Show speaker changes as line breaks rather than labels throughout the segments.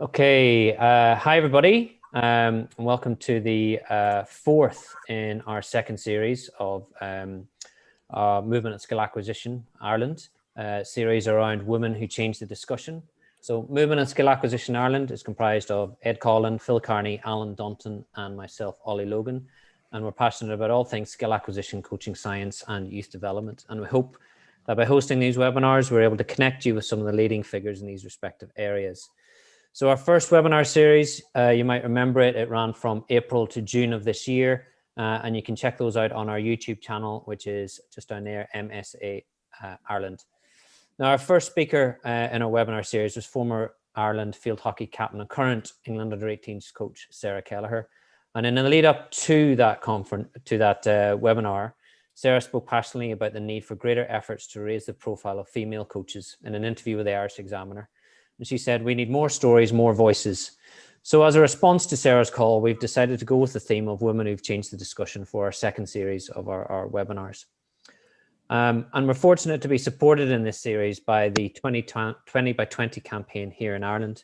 Okay, hi everybody, and welcome to the fourth in our second series of Movement and Skill Acquisition Ireland, series around women who change the discussion. So Movement and Skill Acquisition Ireland is comprised of Ed Collin, Phil Carney, Alan Dunton, and myself, Ollie Logan, and we're passionate about all things skill acquisition, coaching science, and youth development. And we hope that by hosting these webinars, we're able to connect you with some of the leading figures in these respective areas. So our first webinar series, you might remember it ran from April to June of this year, and you can check those out on our YouTube channel, which is just down there, MSA Ireland. Now, our first speaker in our webinar series was former Ireland field hockey captain and current England under-18s coach, Sarah Kelleher. And in the lead up to that webinar, Sarah spoke passionately about the need for greater efforts to raise the profile of female coaches in an interview with the Irish Examiner. And she said, we need more stories, more voices. So as a response to Sarah's call, we've decided to go with the theme of women who've changed the discussion for our second series of our webinars. And we're fortunate to be supported in this series by the 20 by 20 campaign here in Ireland.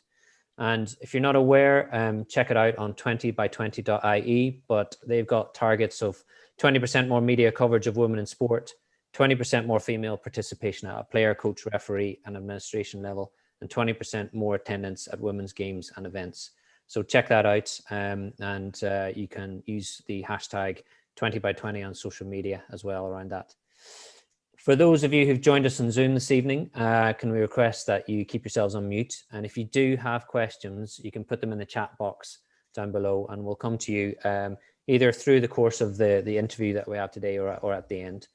And if you're not aware, check it out on 20by20.ie, but they've got targets of 20% more media coverage of women in sport, 20% more female participation at a player, coach, referee, and administration level, and 20% more attendance at women's games and events. So check that out, and you can use the hashtag 20by20 on social media as well around that. For those of you who've joined us on Zoom this evening, can we request that you keep yourselves on mute? And if you do have questions, you can put them in the chat box down below, and we'll come to you either through the course of the interview that we have today or at the end.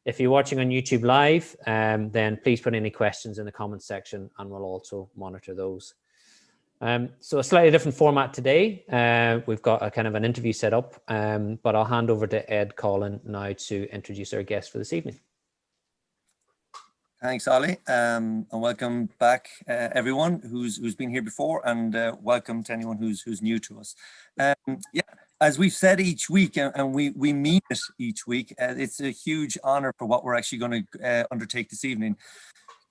If you're watching on YouTube Live, then please put any questions in the comments section and we'll also monitor those. So a slightly different format today. We've got a kind of an interview set up, but I'll hand over to Ed Collin now to introduce our guest for this evening.
Thanks, Ollie, and welcome back, everyone who's been here before, and welcome to anyone who's new to us. Yeah, as we've said each week, and we mean it each week, it's a huge honor for what we're actually going to undertake this evening,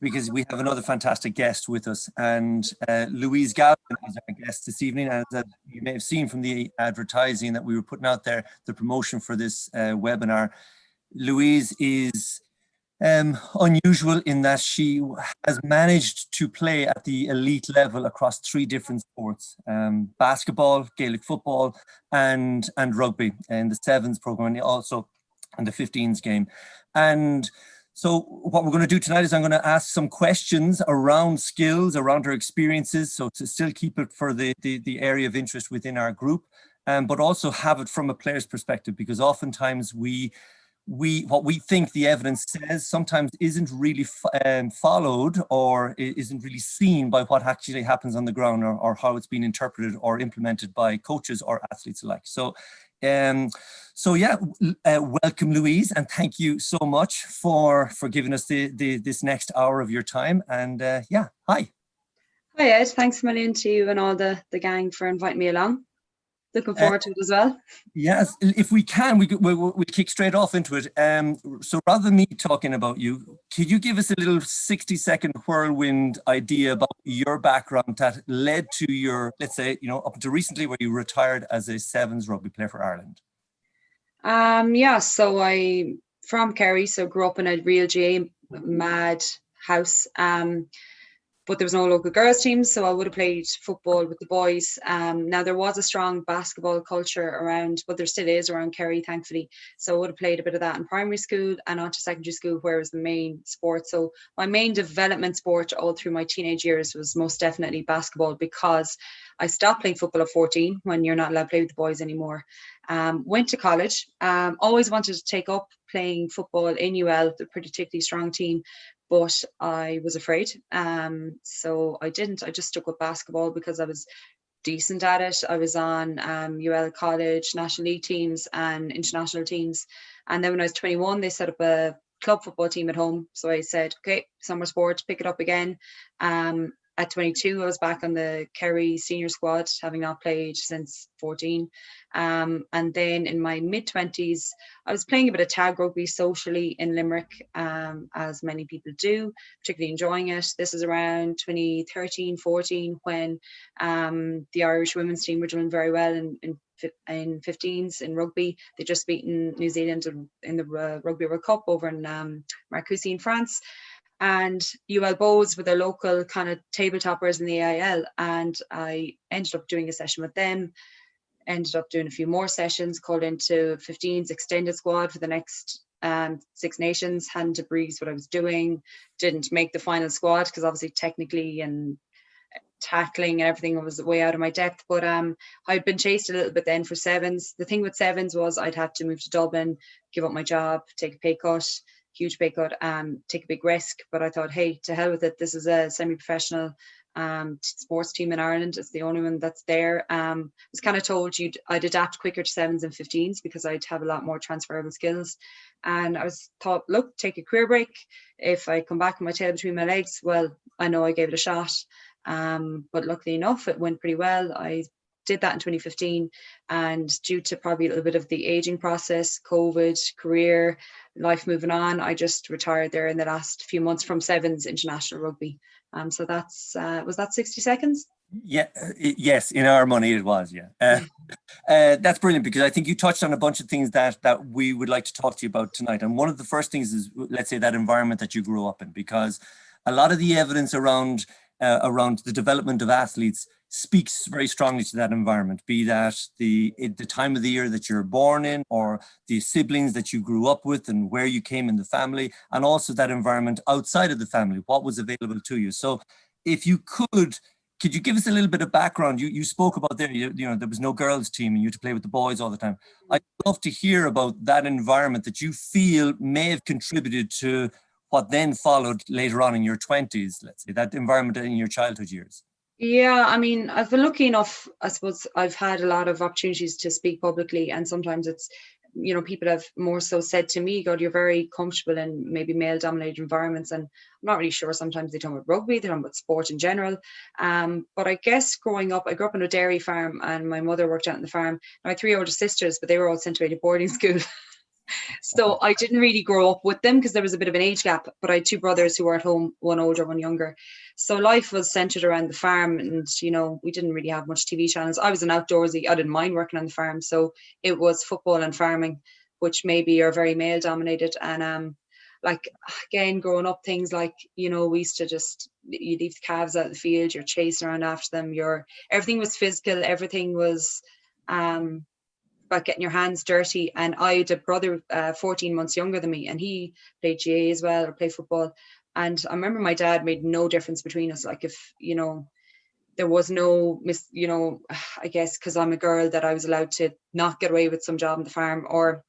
because we have another fantastic guest with us, and Louise Galvin is our guest this evening. As you may have seen from the advertising that we were putting out there, the promotion for this webinar, Louise is unusual in that she has managed to play at the elite level across 3 different sports: basketball, Gaelic football, and rugby in the 7s program, and also in the 15s game. And so what we're going to do tonight is I'm going to ask some questions around skills, around her experiences, so to still keep it for the area of interest within our group, but also have it from a player's perspective, because oftentimes what we think the evidence says sometimes isn't really followed, or isn't really seen by what actually happens on the ground, or how it's been interpreted or implemented by coaches or athletes alike. So yeah, welcome, Louise, and thank you so much for giving us this next hour of your time. And yeah, hi.
Hi Ed, thanks a million to you and all the gang for inviting me along. Looking forward to it as well.
Yes, if we can, we'll kick straight off into it. So rather than me talking about you, could you give us a little 60-second whirlwind idea about your background that led to your, let's say, up until recently, where you retired as a 7s rugby player for Ireland?
Yeah, so I'm from Kerry, so grew up in a real GA mad house. But there was no local girls team, so I would have played football with the boys. Now there was a strong basketball culture around, but there still is around Kerry, thankfully. So I would have played a bit of that in primary school and on to secondary school, where it was the main sport. So my main development sport all through my teenage years was most definitely basketball, because I stopped playing football at 14 when you're not allowed to play with the boys anymore. Went to college, always wanted to take up playing football in UL, the particularly strong team, but I was afraid. So I didn't. I just stuck with basketball because I was decent at it. I was on UL college, National League teams and international teams. And then when I was 21, they set up a club football team at home. So I said, okay, summer sport, pick it up again. at 22, I was back on the Kerry senior squad, having not played since 14. And then in my mid-20s, I was playing a bit of tag rugby socially in Limerick, as many people do, particularly enjoying it. This is around 2013, 14, when the Irish women's team were doing very well in 15s in rugby. They just beaten New Zealand in the Rugby World Cup over in Marcoussis in France. And UL Bows were their local kind of table toppers in the AIL. And I ended up doing a session with them, ended up doing a few more sessions, called into 15s extended squad for the next Six Nations, hadn't to breeze what I was doing, didn't make the final squad because obviously technically and tackling and everything was way out of my depth. But I'd been chased a little bit then for sevens. The thing with sevens was I'd have to move to Dublin, give up my job, take a pay cut, huge pay cut, take a big risk. But I thought, hey, to hell with it. This is a semi-professional sports team in Ireland. It's the only one that's there. I was kind of told I'd adapt quicker to sevens and 15s because I'd have a lot more transferable skills. And I was thought, look, take a career break. If I come back with my tail between my legs, well, I know I gave it a shot. But luckily enough, it went pretty well. I did that in 2015, and due to probably a little bit of the aging process, COVID, career, life moving on, I just retired there in the last few months from sevens international rugby. So that's was that 60 seconds?
Yeah, yes, in our money it was, yeah. That's brilliant, because I think you touched on a bunch of things that we would like to talk to you about tonight. And one of the first things is, let's say, that environment that you grew up in, because a lot of the evidence around the development of athletes speaks very strongly to that environment, be that the time of the year that you're born in, or the siblings that you grew up with and where you came in the family, and also that environment outside of the family, what was available to you. So if you could you give us a little bit of background? You spoke about there, you know, there was no girls team and you had to play with the boys all the time. I'd love to hear about that environment that you feel may have contributed to what then followed later on in your 20s, let's say, that environment in your childhood years.
Yeah, I mean, I've been lucky enough. I suppose I've had a lot of opportunities to speak publicly, and sometimes it's, you know, people have more so said to me, God, you're very comfortable in maybe male-dominated environments. And I'm not really sure. Sometimes they talk about rugby, they talk about sport in general. But I guess growing up, I grew up on a dairy farm, and my mother worked out on the farm. I had 3 older sisters, but they were all sent away to boarding school. So I didn't really grow up with them because there was a bit of an age gap, but I had 2 brothers who were at home, one older, one younger. So life was centered around the farm, and, you know, we didn't really have much TV channels. I was an outdoorsy, I didn't mind working on the farm. So it was football and farming, which maybe are very male dominated. And like, again, growing up, things like, you know, we used to just, you leave the calves out of the field, you're chasing around after them, everything was physical, everything was about getting your hands dirty. And I had a brother 14 months younger than me, and he played GA as well, or played football. And I remember my dad made no difference between us. Like, if, you know, there was no you know, I guess because I'm a girl, that I was allowed to not get away with some job on the farm, or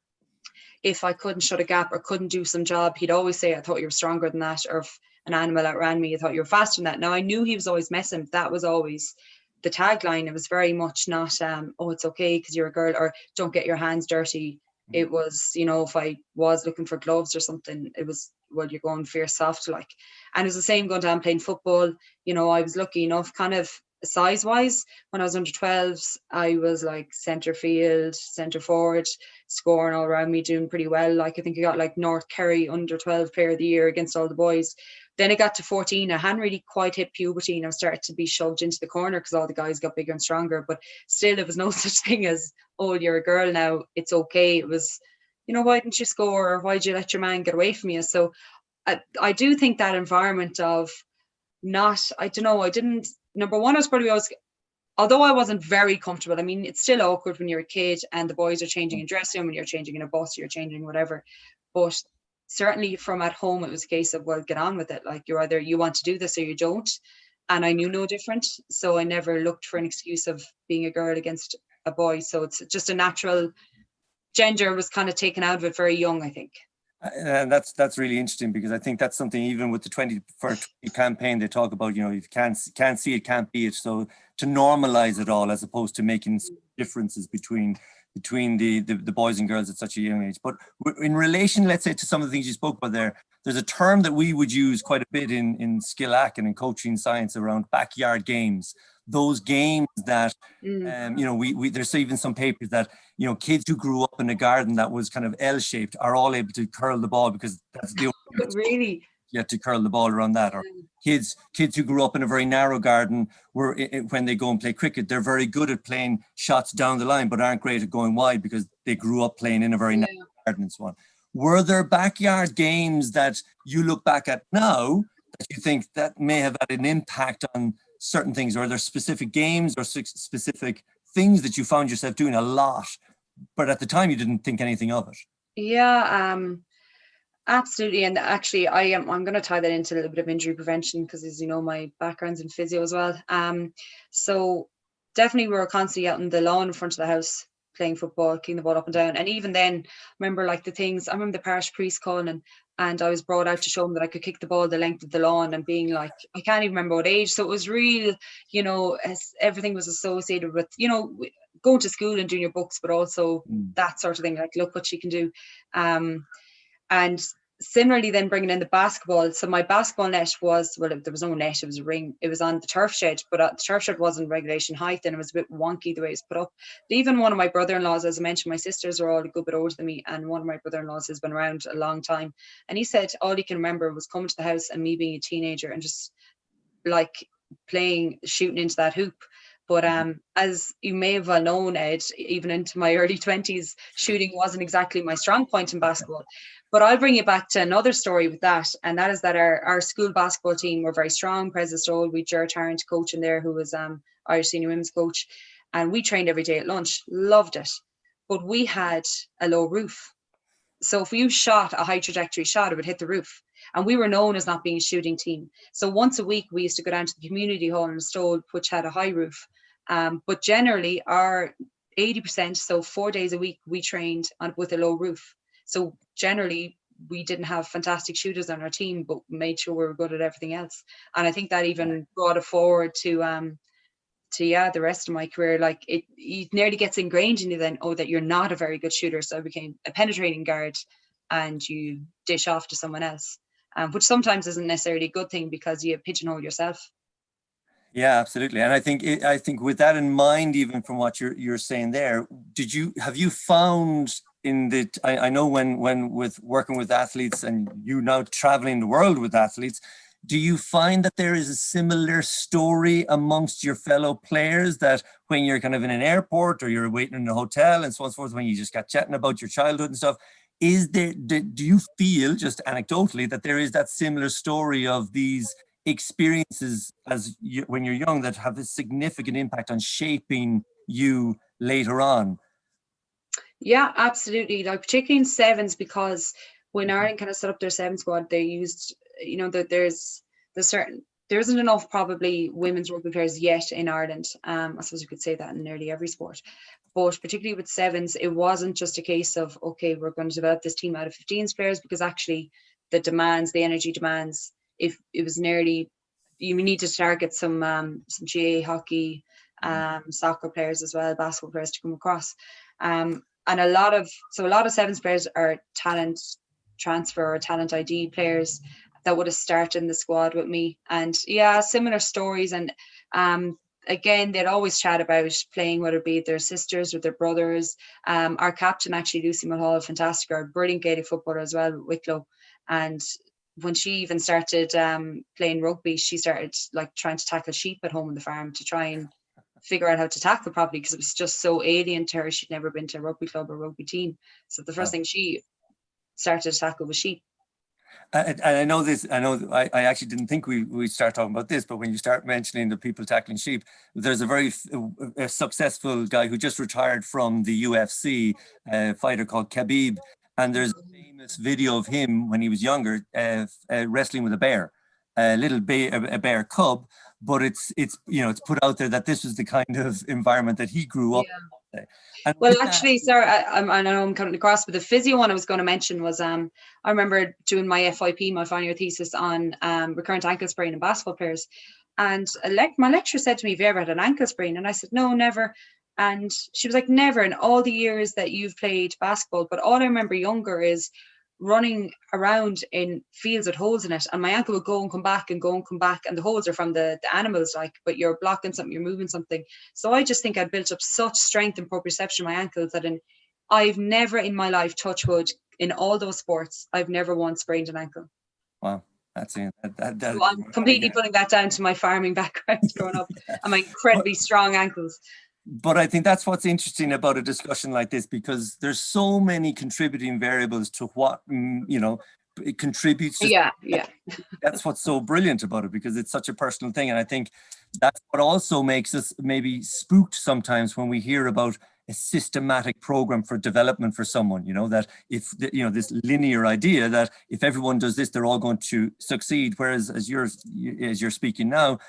if I couldn't shut a gap or couldn't do some job, he'd always say, I thought you were stronger than that. Or if an animal outran me, I thought you were faster than that. Now, I knew he was always messing. That was always the tagline. It was very much not, oh, it's okay because you're a girl, or don't get your hands dirty. It was, you know, if I was looking for gloves or something, it was, well, you're going for your soft, like. And it was the same going down playing football. You know, I was lucky enough, kind of size wise, when I was under 12s, I was like centre field, centre forward, scoring all around me, doing pretty well. Like, I think I got like North Kerry under 12 player of the year against all the boys. Then it got to 14. I hadn't really quite hit puberty, and I started to be shoved into the corner because all the guys got bigger and stronger. But still, there was no such thing as, oh, you're a girl now, it's okay. It was, you know, why didn't you score? Or why did you let your man get away from you? So I do think that environment of not, I don't know, I didn't, number one, I was probably always, although I wasn't very comfortable. I mean, it's still awkward when you're a kid and the boys are changing in dressing room, and you're changing in a bus, you're changing whatever. But certainly from at home, it was a case of, well, get on with it. Like, you're either, you want to do this or you don't. And I knew no different. So I never looked for an excuse of being a girl against a boy. So it's just a natural, gender was kind of taken out of it very young, I think.
And that's really interesting, because I think that's something, even with the 20 for 20 campaign, they talk about, you know, you can't see it, can't be it. So to normalize it all, as opposed to making differences between between the boys and girls at such a young age. But in relation, let's say, to some of the things you spoke about there, there's a term that we would use quite a bit in Skillac and in coaching science around backyard games. Those games that, you know, there's even some papers that, you know, kids who grew up in a garden that was kind of L-shaped are all able to curl the ball because that's the only
Really?
You have to curl the ball around that. Or kids who grew up in a very narrow garden, were when they go and play cricket, they're very good at playing shots down the line, but aren't great at going wide because they grew up playing in a very narrow garden and so on. Were there backyard games that you look back at now that you think that may have had an impact on certain things? Or are there specific games or specific things that you found yourself doing a lot, but at the time you didn't think anything of it?
Yeah, absolutely. And actually, I'm going to tie that into a little bit of injury prevention because, as you know, my background's in physio as well. So definitely we were constantly out on the lawn in front of the house playing football, kicking the ball up and down. And even then, I remember like I remember the parish priest calling and I was brought out to show him that I could kick the ball the length of the lawn and being like, I can't even remember what age. So it was real, you know, everything was associated with, you know, going to school and doing your books, but also that sort of thing, like, look what she can do. And similarly then bringing in the basketball. So my basketball net was, well, there was no net, it was a ring. It was on the turf shed, but the turf shed wasn't regulation height and it was a bit wonky the way it was put up. But even one of my brother-in-laws, as I mentioned, my sisters are all a good bit older than me, and one of my brother-in-laws has been around a long time. And he said all he can remember was coming to the house and me being a teenager and just like shooting into that hoop. But as you may have well known, Ed, even into my early 20s, shooting wasn't exactly my strong point in basketball. But I'll bring you back to another story with that, and that is that our school basketball team were very strong. President Stoll, we had Ger Tarrant coach in there, who was Irish senior women's coach, and we trained every day at lunch, loved it. But we had a low roof. So if you shot a high trajectory shot, it would hit the roof. And we were known as not being a shooting team. So once a week, we used to go down to the community hall in Stoll, which had a high roof. But generally, our 80%, so 4 days a week, we trained with a low roof. So generally, we didn't have fantastic shooters on our team, but made sure we were good at everything else. And I think that even brought it forward to the rest of my career. Like it nearly gets ingrained in you then, that you're not a very good shooter. So I became a penetrating guard and you dish off to someone else, which sometimes isn't necessarily a good thing because you pigeonhole yourself.
Yeah, absolutely. And I think with that in mind, even from what you're saying there, have you found I know when with working with athletes and you now traveling the world with athletes, do you find that there is a similar story amongst your fellow players, that when you're kind of in an airport or you're waiting in a hotel and so on and so forth, when you just got chatting about your childhood and stuff, do you feel, just anecdotally, that there is that similar story of these experiences when you're young that have a significant impact on shaping you later on?
Yeah, absolutely. Like particularly in sevens, because when Ireland kind of set up their seven squad, they used, you know, that there isn't enough probably women's rugby players yet in Ireland. I suppose you could say that in nearly every sport, but particularly with sevens, it wasn't just a case of, okay, we're going to develop this team out of 15 players, because actually the energy demands, if it was nearly, you need to target some GA hockey, soccer players as well, basketball players to come across. And a lot of sevens players are talent transfer or talent ID players that would have started in the squad with me. And yeah, similar stories. And again, they'd always chat about playing, whether it be their sisters or their brothers. Our captain, actually, Lucy Mulhall, fantastic, a brilliant Gaelic footballer as well with Wicklow. And when she even started playing rugby, she started like trying to tackle sheep at home on the farm to try and figure out how to tackle properly, because it was just so alien to her. She'd never been to a rugby club or rugby team. So the first thing she started to tackle was sheep.
And I know this, I actually didn't think we'd start talking about this, but when you start mentioning the people tackling sheep, there's a very successful guy who just retired from the UFC, fighter called Khabib. And there's a famous video of him when he was younger, wrestling with a bear, a bear cub. But it's put out there that this was the kind of environment that he grew up in. And
well, actually, sorry, I know I'm coming across, but the physio one I was going to mention was I remember doing my FYP, my final year thesis on recurrent ankle sprain in basketball players. And my lecturer said to me, have you ever had an ankle sprain? And I said, no, never. And she was like, never in all the years that you've played basketball. But all I remember younger is running around in fields with holes in it, and my ankle would go and come back and go and come back, and the holes are from the animals, like, but you're blocking something, you're moving something. So I just think I built up such strength and proprioception in my ankles that I've never in my life, touch wood, in all those sports, I've never once sprained an ankle.
Wow, that's it.
So I'm completely putting that down to my farming background growing up and my incredibly strong ankles.
But I think that's what's interesting about a discussion like this, because there's so many contributing variables to what, it contributes to.
Yeah.
That's what's so brilliant about it, because it's such a personal thing. And I think that's what also makes us maybe spooked sometimes when we hear about a systematic program for development for someone, that if, this linear idea that if everyone does this, they're all going to succeed. Whereas as you're speaking now,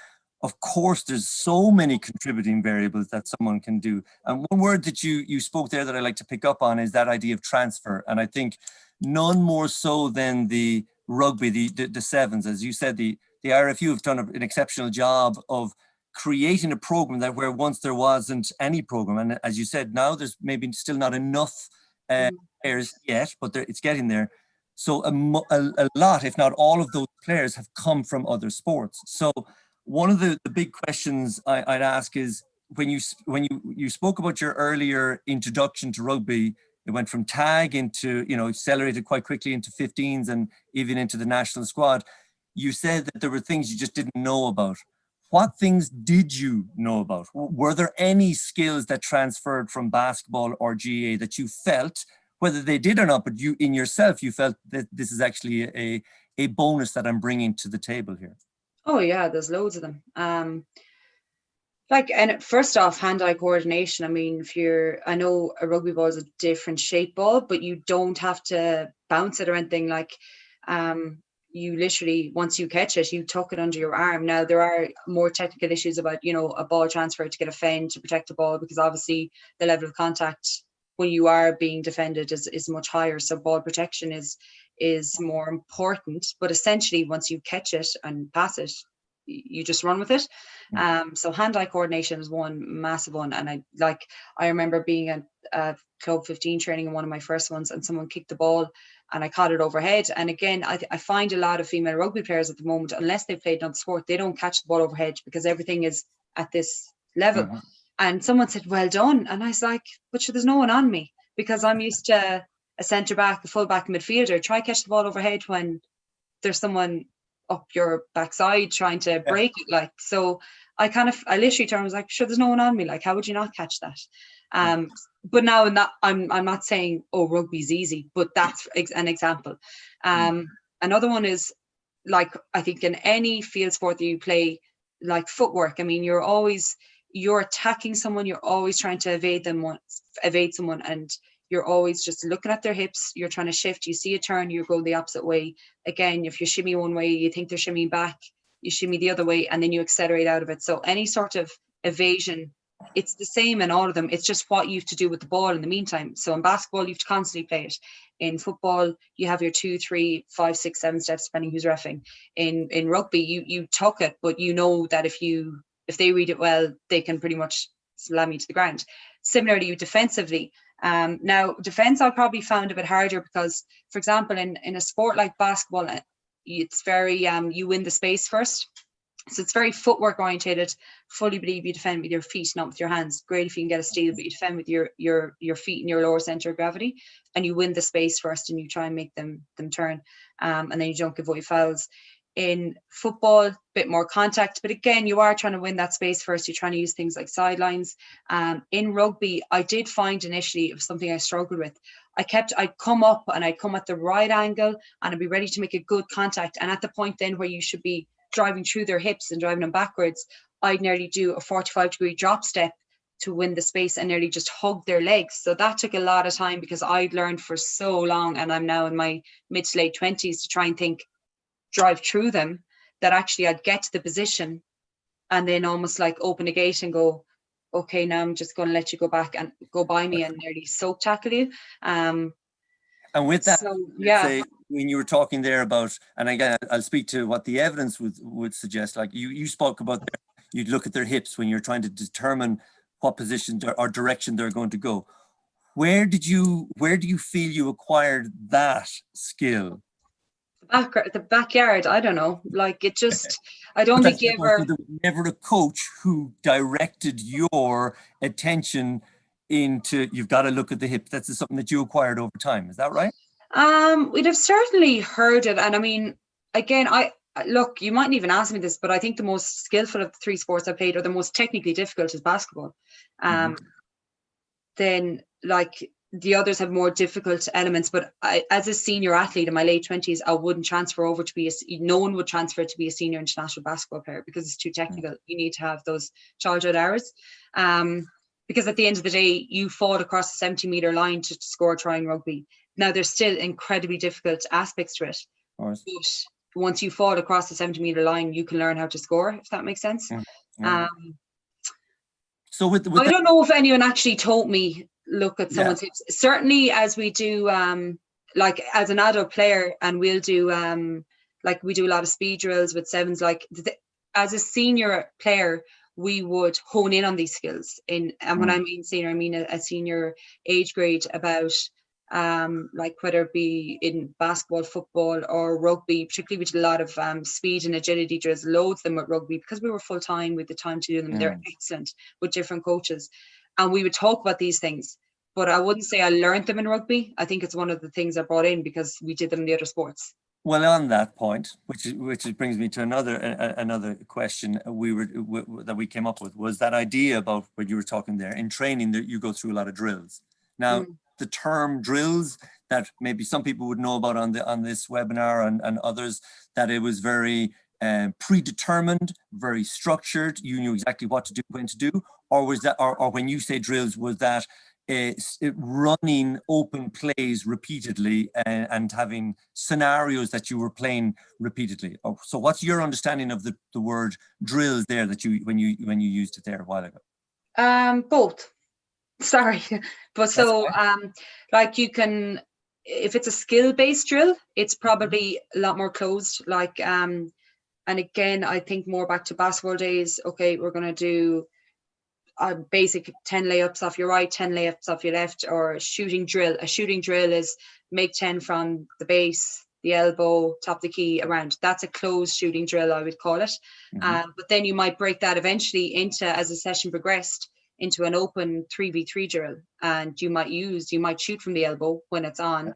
of course, there's so many contributing variables that someone can do. And one word that you spoke there that I like to pick up on is that idea of transfer. And I think none more so than the rugby, the sevens, as you said, the RFU have done an exceptional job of creating a program that where once there wasn't any program. And as you said, now there's maybe still not enough players yet, but it's getting there. So a lot, if not all of those players have come from other sports. So one of the big questions I'd ask is, when you spoke about your earlier introduction to rugby, it went from tag into, accelerated quite quickly into 15s and even into the national squad. You said that there were things you just didn't know about. What things did you know about? Were there any skills that transferred from basketball or GA that you felt, whether they did or not, but you in yourself, you felt that this is actually a bonus that I'm bringing to the table here?
Oh yeah, there's loads of them. And first off, hand-eye coordination. I mean, I know a rugby ball is a different shape ball, but you don't have to bounce it or anything. Like, you literally, once you catch it, you tuck it under your arm. Now, there are more technical issues about, a ball transfer to get a fend to protect the ball, because obviously the level of contact when you are being defended is much higher. So ball protection is more important. But essentially, once you catch it and pass it, you just run with it. So hand-eye coordination is one massive one. And I remember being at Club 15 training in one of my first ones, and someone kicked the ball and I caught it overhead. And again, I find a lot of female rugby players at the moment, unless they've played another sport, they don't catch the ball overhead because everything is at this level. And someone said, well done. And I was like, but sure, there's no one on me, because I'm used to a centre back, a full back, midfielder. Try catch the ball overhead when there's someone up your backside trying to break it. So I literally turned and was like, sure, there's no one on me. Like, how would you not catch that? But now in that, I'm not saying, oh, rugby's easy, but that's an example. Another one is, I think in any field sport that you play, like footwork. I mean, you're attacking someone, you're always trying to evade someone, and you're always just looking at their hips, you're trying to shift, you see a turn, you go the opposite way. Again, if you shimmy one way, you think they're shimmying back, you shimmy the other way, and then you accelerate out of it. So any sort of evasion, it's the same in all of them. It's just what you have to do with the ball in the meantime. So in basketball, you have to constantly play it. In football, you have your 2, 3, 5, 6, 7 steps, depending who's reffing. In rugby, you tuck it, but you know that if they read it well, they can pretty much slam you to the ground. Similarly, defensively. Now, defense I probably found a bit harder because, for example, in a sport like basketball, it's very, you win the space first. So it's very footwork orientated. Fully believe you defend with your feet, not with your hands. Great if you can get a steal, but you defend with your feet and your lower center of gravity, and you win the space first and you try and make them turn. And then you don't give away fouls. In football, a bit more contact, but again, you are trying to win that space first. You're trying to use things like sidelines. In rugby, I did find initially it was something I struggled with. I'd come up and I'd come at the right angle and I'd be ready to make a good contact. And at the point then where you should be driving through their hips and driving them backwards, I'd nearly do a 45-degree drop step to win the space and nearly just hug their legs. So that took a lot of time because I'd learned for so long, and I'm now in my mid to late 20s, to try and drive through them, that actually I'd get to the position and then almost like open a gate and go, okay, now I'm just going to let you go back and go by me and nearly soak tackle you. And
with that,
so, yeah.
Say, when you were talking there about, and again, I'll speak to what the evidence would suggest, like you spoke about, you'd look at their hips when you're trying to determine what position or direction they're going to go. Where do you feel you acquired that skill?
The backyard, I don't know. Like, it just, I don't think you ever.
There was never a coach who directed your attention into, you've got to look at the hip. That's something that you acquired over time. Is that right?
We'd have certainly heard it. And I mean, again, look, you mightn't even ask me this, but I think the most skillful of the three sports I played, or the most technically difficult, is basketball. Then, like, the others have more difficult elements. But as a senior athlete in my late 20s, I wouldn't transfer over to be no one would transfer to be a senior international basketball player because it's too technical. You need to have those childhood hours. Because at the end of the day, you fought across the 70-meter line to score a try in rugby. Now, there's still incredibly difficult aspects to it. But once you fought across the 70-meter line, you can learn how to score, if that makes sense.
So with
I don't know if anyone actually told me, look at someone's hips. Certainly, as we do, like as an adult player, and we'll do, like we do a lot of speed drills with sevens. Like as a senior player, we would hone in on these skills. And when I mean senior, I mean a senior age grade, about like whether it be in basketball, football, or rugby. Particularly, we did a lot of speed and agility drills, loads of them with rugby, because we were full time with the time to do them. They're excellent with different coaches, and we would talk about these things. But I wouldn't say I learned them in rugby. I think it's one of the things I brought in because we did them in the other sports.
Well, on that point, which brings me to another question that we came up with, was that idea about what you were talking there. In training, that you go through a lot of drills. Now, the term drills, that maybe some people would know about on this webinar, and others, that it was very predetermined, very structured. You knew exactly what to do, when to do, or was that, or when you say drills, was that running open plays repeatedly and having scenarios that you were playing repeatedly? So what's your understanding of the word drills there, that you when you used it there a while ago?
Both. Sorry, but so like, you can, if it's a skill-based drill, it's probably a lot more closed. Like and again, I think more back to basketball days. Okay, we're going to do a basic 10 layups off your right, 10 layups off your left, or a shooting drill. A shooting drill is make 10 from the base, the elbow, top of the key, around. That's a closed shooting drill, I would call it. But then you might break that eventually into, as the session progressed, into an open 3v3 drill, and you might shoot from the elbow when it's on,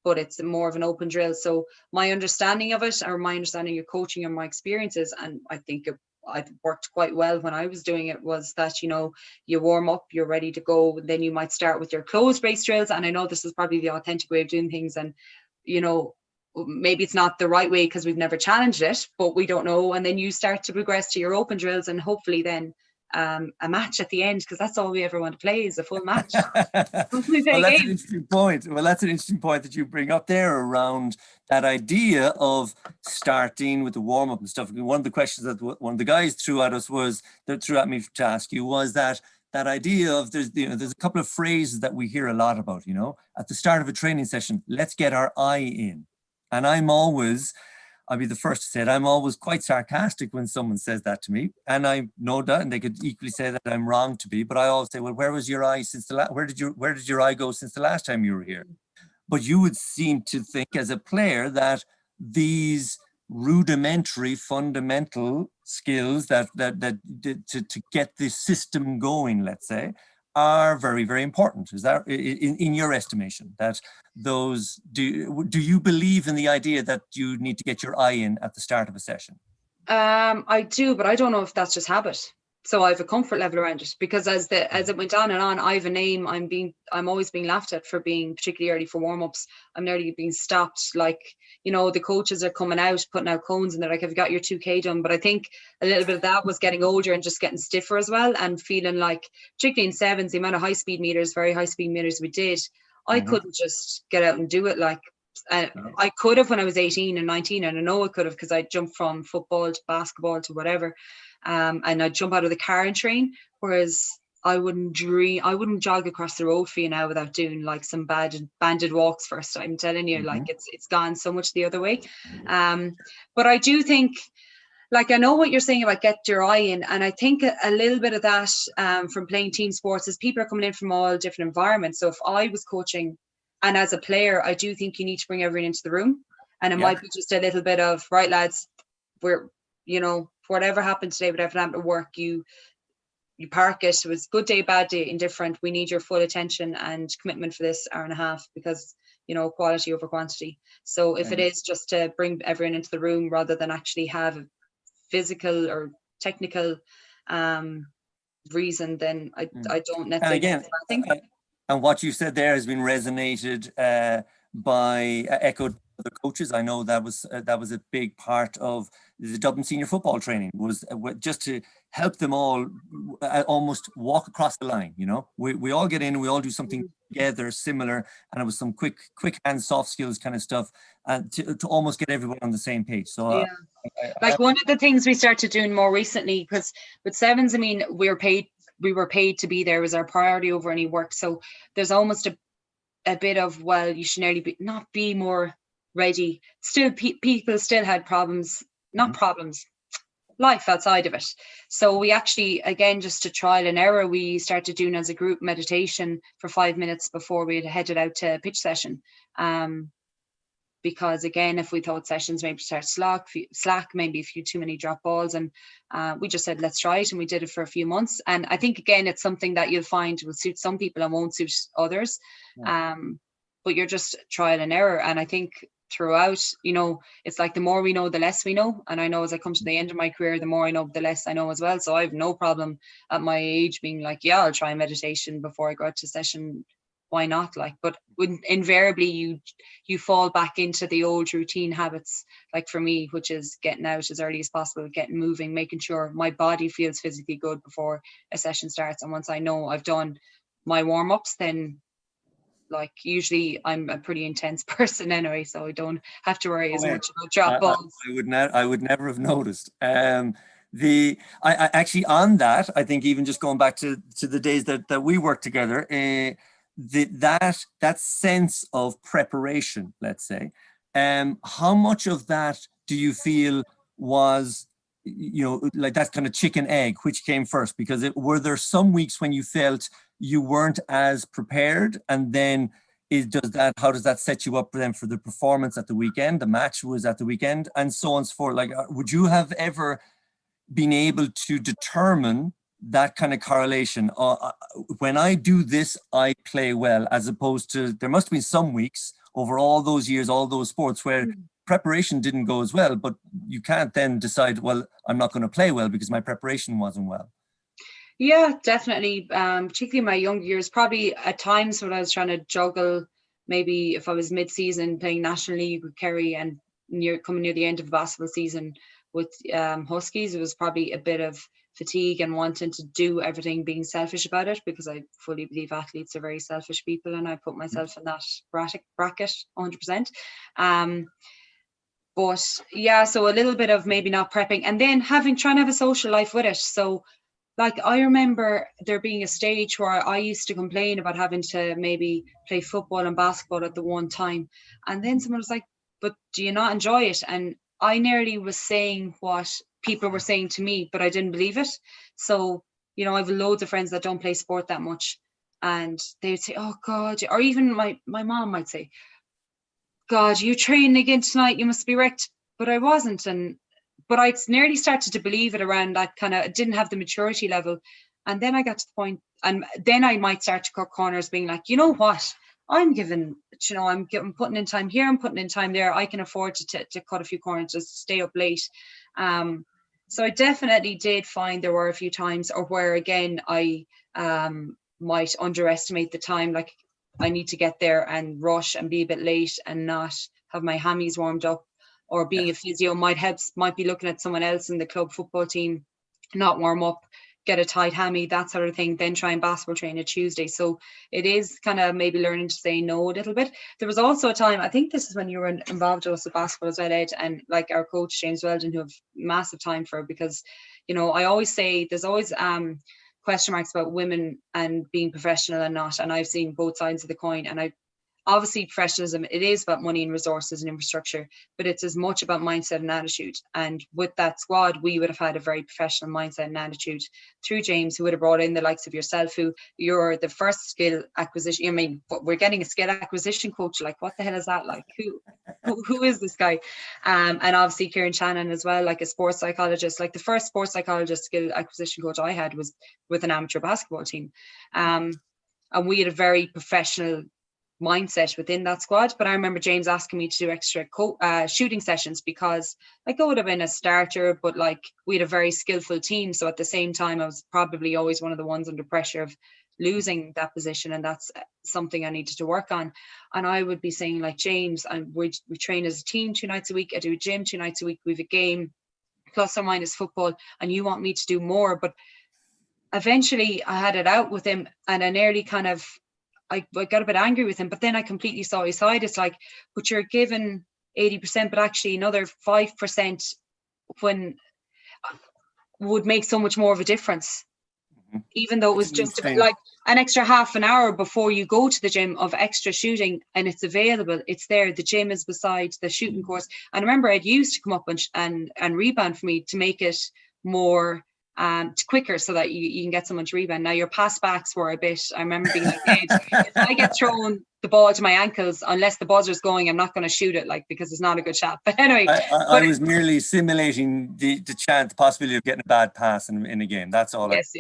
but it's more of an open drill. So my understanding of it, or my understanding of coaching, and my experiences, and I think I've worked quite well when I was doing it, was that, you know, you warm up, you're ready to go, and then you might start with your closed base drills. And I know this is probably the authentic way of doing things, and, you know, maybe it's not the right way because we've never challenged it, but we don't know. And then you start to progress to your open drills, and hopefully then a match at the end, because that's all we ever want to play, is a full match.
Well, that's an interesting point. Well, that's an interesting point that you bring up there around that idea of starting with the warm-up and stuff. One of the questions that one of the guys threw at us threw at me to ask you, was that idea of, there's a couple of phrases that we hear a lot about, you know, at the start of a training session, let's get our eye in. And I'll be the first to say it, I'm always quite sarcastic when someone says that to me, and I know that, and they could equally say that I'm wrong to be, but I always say, well, where was your eye since where did your eye go since the last time you were here? But you would seem to think, as a player, that these rudimentary, fundamental skills that to get the system going, let's say, are very, very important. Is that, in your estimation, that those, do you believe in the idea that you need to get your eye in at the start of a session?
I do, but I don't know if that's just habit. So I have a comfort level around it, because as it went on and on, I have a name. I'm always being laughed at for being particularly early for warm-ups. I'm nearly being stopped. Like, you know, the coaches are coming out, putting out cones, and they're like, have you got your 2K done? But I think a little bit of that was getting older and just getting stiffer as well, and feeling like, particularly in sevens, the amount of high-speed meters, very high-speed meters we did, I couldn't just get out and do it. Like, I could have when I was 18 and 19, and I know I could have, because I jumped from football to basketball to whatever. And I'd jump out of the car and train, whereas I wouldn't jog across the road for you now without doing like some banded walks first. I'm telling you, like, it's gone so much the other way. But I do think, like, I know what you're saying about get your eye in, and I think a little bit of that from playing team sports is people are coming in from all different environments. So if I was coaching, and as a player, I do think you need to bring everyone into the room, and it might be just a little bit of, right, lads, we're, you know, whatever happened today, whatever happened at work, you park it. It was good day, bad day, indifferent. We need your full attention and commitment for this hour and a half, because, you know, quality over quantity. So if it is just to bring everyone into the room rather than actually have a physical or technical reason, then I don't necessarily.
And again, and what you said there has been resonated by echoed other coaches. I know that was a big part of the Dublin senior football training, was just to help them all almost walk across the line. You know, we all get in, we all do something together similar, and it was some quick hands, soft skills kind of stuff, and to almost get everyone on the same page. So
like one of the things we started doing more recently, because with sevens, I mean, we were paid to be there, was our priority over any work. So there's almost a bit of, well, you should nearly not be more ready. Still, people still had problems, not problems, life outside of it. So we actually, again, just to trial and error, we started doing as a group meditation for 5 minutes before we had headed out to pitch session. Because again, if we thought sessions maybe start slack, maybe a few too many drop balls, and we just said, let's try it. And we did it for a few months. And I think, again, it's something that you'll find will suit some people and won't suit others. But you're just trial and error. And I think throughout, you know, it's like the more we know, the less we know. And I know as I come to the end of my career, the more I know, the less I know as well. So I have no problem at my age being like, yeah, I'll try meditation before I go out to session. Why not? Like, but invariably you fall back into the old routine habits, like for me, which is getting out as early as possible, getting moving, making sure my body feels physically good before a session starts. And once I know I've done my warm-ups, then like usually I'm a pretty intense person anyway, so I don't have to worry as much about drop balls.
I would never have noticed. I actually, on that, I think even just going back to the days that we worked together, that sense of preparation, let's say, how much of that do you feel was, you know, like that kind of chicken egg, which came first? Because were there some weeks when you felt you weren't as prepared, and then how does that set you up then for the performance at the weekend? The match was at the weekend, and so on and so forth. Like, would you have ever been able to determine that kind of correlation? When I do this, I play well, as opposed to, there must have been some weeks over all those years, all those sports, where preparation didn't go as well, but you can't then decide, well, I'm not going to play well because my preparation wasn't well.
Yeah, definitely. Particularly in my younger years, probably at times when I was trying to juggle, maybe if I was mid-season playing National League with Kerry and coming near the end of the basketball season with Huskies, it was probably a bit of fatigue and wanting to do everything, being selfish about it, because I fully believe athletes are very selfish people, and I put myself in that bracket 100%. But yeah, so a little bit of maybe not prepping, and then trying to have a social life with it. So like, I remember there being a stage where I used to complain about having to maybe play football and basketball at the one time. And then someone was like, but do you not enjoy it? And I nearly was saying what people were saying to me, but I didn't believe it. So, you know, I have loads of friends that don't play sport that much. And they would say, oh God, or even my mom might say, God, you training again tonight, you must be wrecked. But I wasn't. But I nearly started to believe it around that kind of, didn't have the maturity level. And then I got to the point, and then I might start to cut corners, being like, you know what, I'm putting in time here, I'm putting in time there. I can afford to cut a few corners, just stay up late. So I definitely did find there were a few times, or where again, I might underestimate the time. Like, I need to get there and rush and be a bit late and not have my hammies warmed up. Or being a physio might be looking at someone else in the club football team, not warm up, get a tight hammy, that sort of thing, then try and basketball train a Tuesday. So it is kind of maybe learning to say no a little bit. There was also a time, I think this is when you were involved with us with basketball as well, Ed, and like our coach, James Weldon, who have massive time for, because, you know, I always say there's always question marks about women and being professional and not. And I've seen both sides of the coin, and obviously professionalism, it is about money and resources and infrastructure, but it's as much about mindset and attitude. And with that squad, we would have had a very professional mindset and attitude through James, who would have brought in the likes of yourself, who you're the first skill acquisition. I mean, we're getting a skill acquisition coach. Like, what the hell is that? Like, who is this guy? And obviously Kieran Shannon as well, like a sports psychologist. Like the first sports psychologist skill acquisition coach I had was with an amateur basketball team. And we had a very professional mindset within that squad. But I remember James asking me to do extra shooting sessions, because like I would have been a starter, but like we had a very skillful team. So at the same time, I was probably always one of the ones under pressure of losing that position, and that's something I needed to work on. And I would be saying, like, James, and we train as a team 2 nights a week. I do a gym 2 nights a week. We have a game plus or minus football, and you want me to do more. But eventually I had it out with him, and I nearly kind of I got a bit angry with him, but then I completely saw his side. It's like, but you're given 80%, but actually another 5% when would make so much more of a difference. Even though it was just like an extra half an hour before you go to the gym of extra shooting, and it's available, it's there. The gym is beside the shooting course. And I remember Ed used to come up and rebound for me to make it more quicker, so that you can get someone to rebound. Now your pass backs were a bit, I remember being like, Ed, if I get thrown the ball to my ankles, unless the buzzer's going, I'm not going to shoot it, like, because it's not a good shot. But anyway,
I was merely simulating the possibility of getting a bad pass in a game. That's all.
Yes.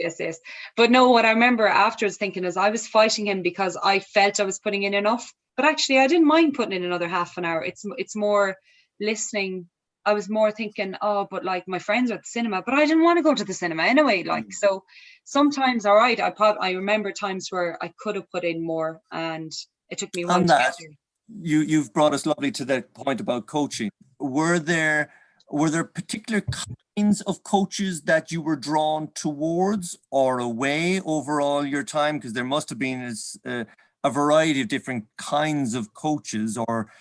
But no, what I remember afterwards thinking is I was fighting him because I felt I was putting in enough, but actually I didn't mind putting in another half an hour. It's more listening. I was more thinking, oh, but like my friends are at the cinema, but I didn't want to go to the cinema anyway. Like, so sometimes, all right, I remember times where I could have put in more, and it took me a while to get there.
You've brought us lovely to that point about coaching. Were there particular kinds of coaches that you were drawn towards or away overall your time? Because there must have been a variety of different kinds of coaches, or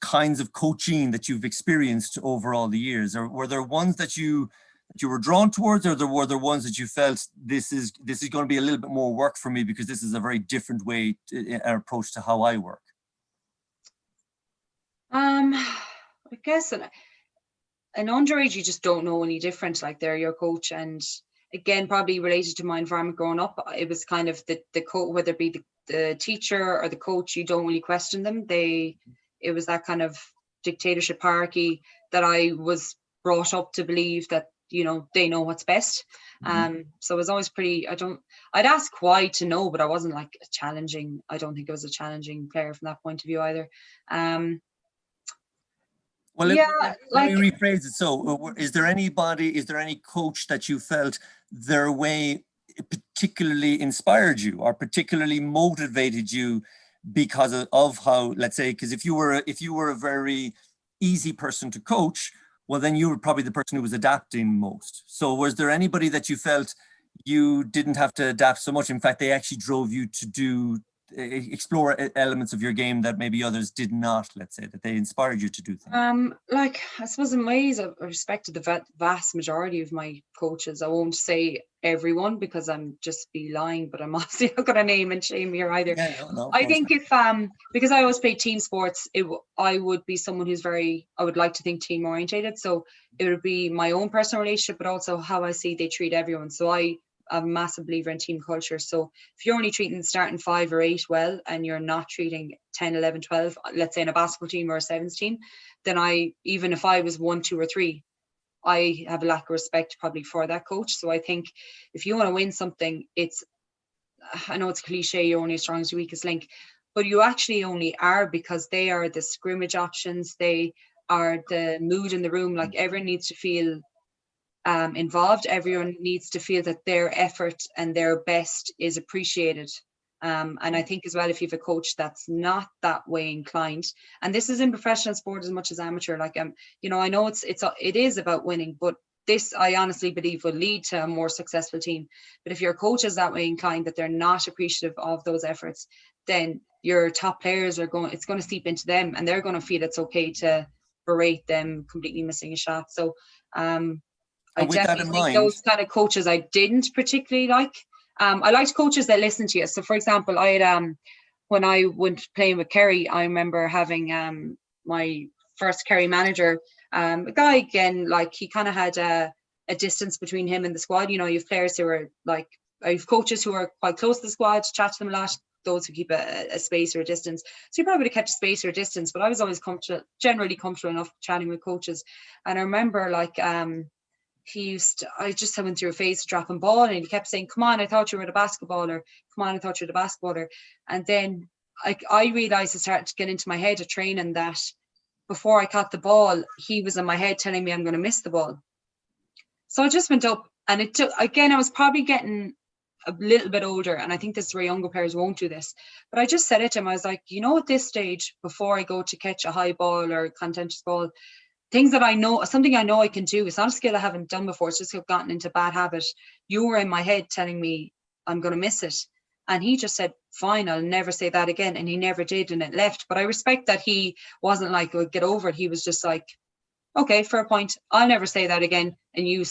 kinds of coaching that you've experienced over all the years. Or were there ones that you were drawn towards, or were there ones that you felt this is going to be a little bit more work for me because this is a very different way approach to how I work?
I guess an underage, you just don't know any different. Like, they're your coach, and again, probably related to my environment growing up, it was kind of the coach, whether it be the teacher or the coach, you don't really question them. It was that kind of dictatorship hierarchy that I was brought up to believe that, they know what's best. So it was always pretty, I'd ask why to know, but I wasn't like challenging. I don't think I was a challenging player from that point of view either.
Well, let me rephrase it. So is there any coach that you felt their way particularly inspired you or particularly motivated you because of how, let's say, because if you were a very easy person to coach, well, then you were probably the person who was adapting most. So was there anybody that you felt you didn't have to adapt so much? In fact, they actually drove you to explore elements of your game that maybe others did not, let's say, that they inspired you to do things?
Like, I suppose in ways I respected the vast majority of my coaches. I won't say everyone because I'm just be lying, but I'm obviously not going to name and shame here either.
Yeah, no,
I think if because I always played team sports, I would be someone who's I would like to think team orientated. So it would be my own personal relationship, but also how I see they treat everyone. So I'm a massive believer in team culture. So if you're only treating starting 5 or 8 well, and you're not treating 10, 11, 12, let's say in a basketball team or a sevens team, then even if I was 1, 2 or 3, I have a lack of respect probably for that coach. So I think if you want to win something, I know it's cliche, you're only as strong as your weakest link, but you actually only are, because they are the scrimmage options. They are the mood in the room. Like, everyone needs to feel involved. Everyone needs to feel that their effort and their best is appreciated. And I think as well, if you have a coach that's not that way inclined, and this is in professional sport as much as amateur, like, I know it is about winning, but this, I honestly believe, will lead to a more successful team. But if your coach is that way inclined, that they're not appreciative of those efforts, then your top players it's going to seep into them, and they're going to feel it's okay to berate them completely missing a shot. So I definitely think those kind of coaches I didn't particularly like. I liked coaches that listened to you. So, for example, I had when I went playing with Kerry, I remember having my first Kerry manager, a guy again, like he kind of had a distance between him and the squad. You know, you have players who are like, I have coaches who are quite close to the squad, chat to them a lot, those who keep a space or a distance. So you probably would have kept a space or a distance, but I was always generally comfortable enough chatting with coaches. And I remember like, I just went through a phase of dropping ball, and he kept saying, come on, I thought you were the basketballer. Come on, I thought you were the basketballer. And then I realized it started to get into my head of training that before I caught the ball, he was in my head telling me I'm going to miss the ball. So I just went up, and it took, again, I was probably getting a little bit older, and I think this is where younger players won't do this, but I just said it to him, I was like, you know, at this stage, before I go to catch a high ball or a contentious ball, things that I know, something I know I can do, it's not a skill I haven't done before, it's just I've gotten into bad habit. You were in my head telling me I'm going to miss it. And he just said, fine, I'll never say that again. And he never did, and it left. But I respect that he wasn't like, oh, get over it. He was just like, okay, fair point. I'll never say that again. And you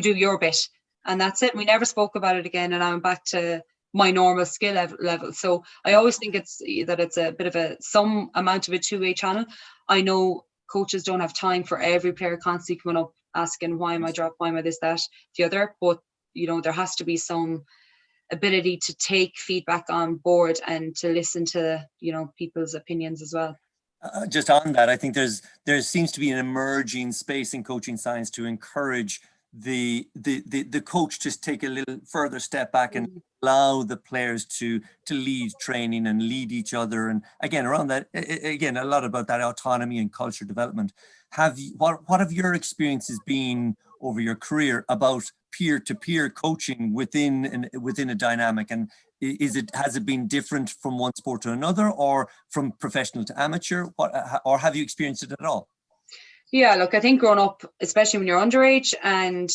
do your bit. And that's it. We never spoke about it again. And I'm back to my normal skill level. So I always think it's a bit of some amount of a two-way channel. I know coaches don't have time for every player constantly coming up asking, why am I dropped? Why am I this, that, the other? But, you know, there has to be some ability to take feedback on board and to listen to, you know, people's opinions as well.
Just on that, I think there seems to be an emerging space in coaching science to encourage the coach to take a little further step back and allow the players to lead training and lead each other. And again, around that, again, a lot about that autonomy and culture development. What have your experiences been over your career about peer-to-peer coaching within a dynamic? And has it been different from one sport to another, or from professional to amateur? Or have you experienced it at all?
Yeah, look, I think growing up, especially when you're underage, and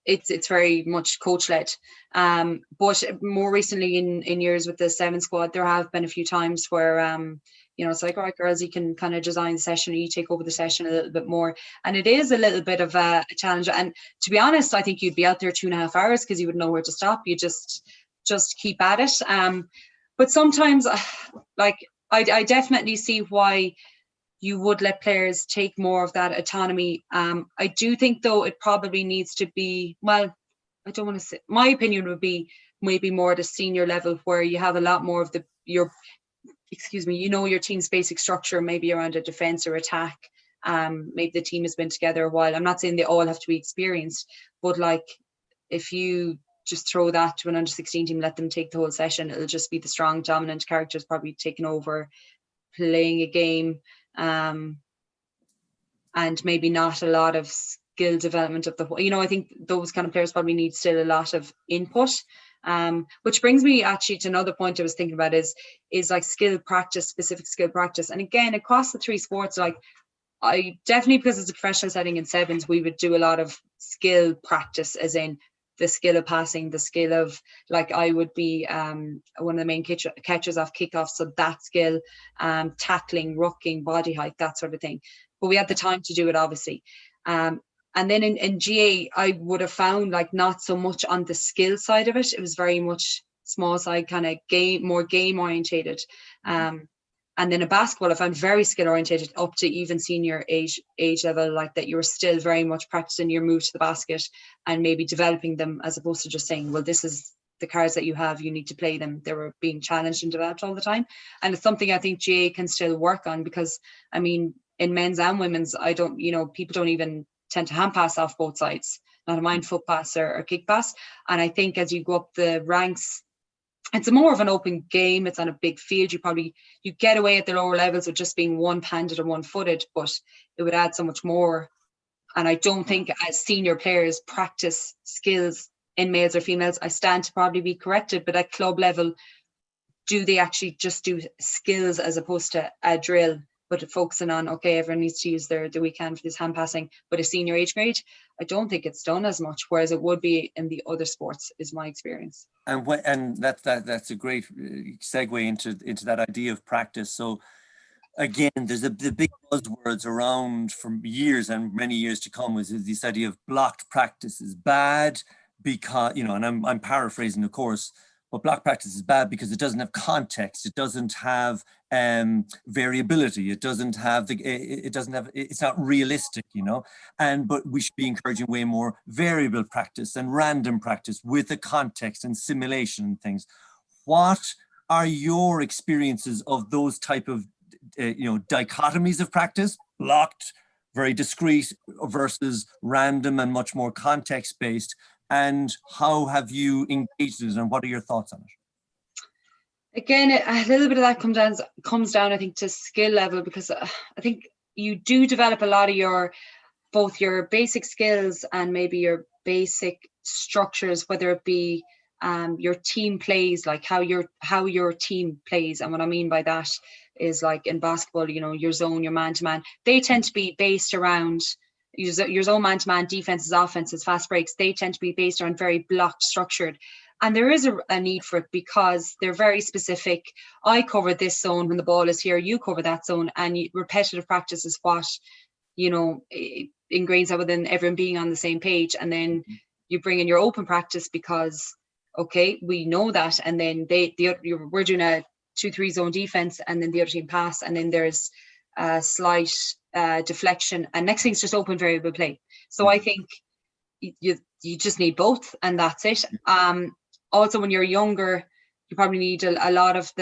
it's very much coach-led. But more recently in years with the 7 squad, there have been a few times where, you know, it's like, all right, girls, you can kind of design the session, or you take over the session a little bit more. And it is a little bit of a challenge. And to be honest, I think you'd be out there 2.5 hours because you would know where to stop. You just keep at it. But sometimes, like, I definitely see why you would let players take more of that autonomy. I do think, though, it probably needs to be, well, I don't want to say, my opinion would be maybe more at a senior level where you have a lot more of your team's basic structure, maybe around a defense or attack. Maybe the team has been together a while. I'm not saying they all have to be experienced, but like if you just throw that to an under 16 team, let them take the whole session, it'll just be the strong, dominant characters probably taking over, playing a game. And maybe not a lot of skill development of the whole, you know, I think those kind of players probably need still a lot of input. Which brings me actually to another point I was thinking about is like skill practice, specific skill practice. And again, across the 3 sports, like I definitely, because it's a professional setting in 7s, we would do a lot of skill practice, as in the skill of passing, the skill of, like, I would be one of the main catchers off kickoff, so that skill, tackling, rucking, body height, that sort of thing. But we had the time to do it, obviously. And then in GA, I would have found like not so much on the skill side of it. It was very much small side, kind of more game orientated. And then in basketball, I found very skill orientated up to even senior age level, like that you're still very much practicing your move to the basket and maybe developing them, as opposed to just saying, well, this is the cards that you have, you need to play them. They were being challenged and developed all the time. And it's something I think GA can still work on, because I mean, in men's and women's, people don't even tend to hand pass off both sides, not a mind foot pass or kick pass. And I think as you go up the ranks, it's more of an open game. It's on a big field. You get away at the lower levels with just being one-handed or one-footed, but it would add so much more. And I don't think as senior players practice skills in males or females, I stand to probably be corrected, but at club level, do they actually just do skills as opposed to a drill, but focusing on, okay, everyone needs to use the weekend for this hand passing, but a senior age grade, I don't think it's done as much, whereas it would be in the other sports, is my experience.
And that's a great segue into that idea of practice. So again, there's the big buzzwords around for years and many years to come is this idea of blocked practice is bad because, and I'm paraphrasing, of course, but block practice is bad because it doesn't have context. It doesn't have variability. It doesn't have it's not realistic, you know. But we should be encouraging way more variable practice and random practice with the context and simulation and things. What are your experiences of those type of dichotomies of practice, blocked, very discrete, versus random and much more context based? And how have you engaged in it, and what are your thoughts on it?
Again, a little bit of that comes down, I think, to skill level, because I think you do develop a lot of both your basic skills and maybe your basic structures, whether it be your team plays, like how your team plays. And what I mean by that is, like in basketball, your zone, your man-to-man, they tend to be based around your zone, man-to-man, defenses, offenses, fast breaks. They tend to be based around very blocked, structured. And there is a need for it because they're very specific. I cover this zone when the ball is here, you cover that zone, and repetitive practice is what, ingrains that within everyone being on the same page. And then you bring in your open practice because, okay, we know that. And then we're doing a 2-3 zone defense, and then the other team pass, and then there's a slight deflection, and next thing is just open variable play. So I think you just need both, and that's it. Also, when you're younger, you probably need a lot of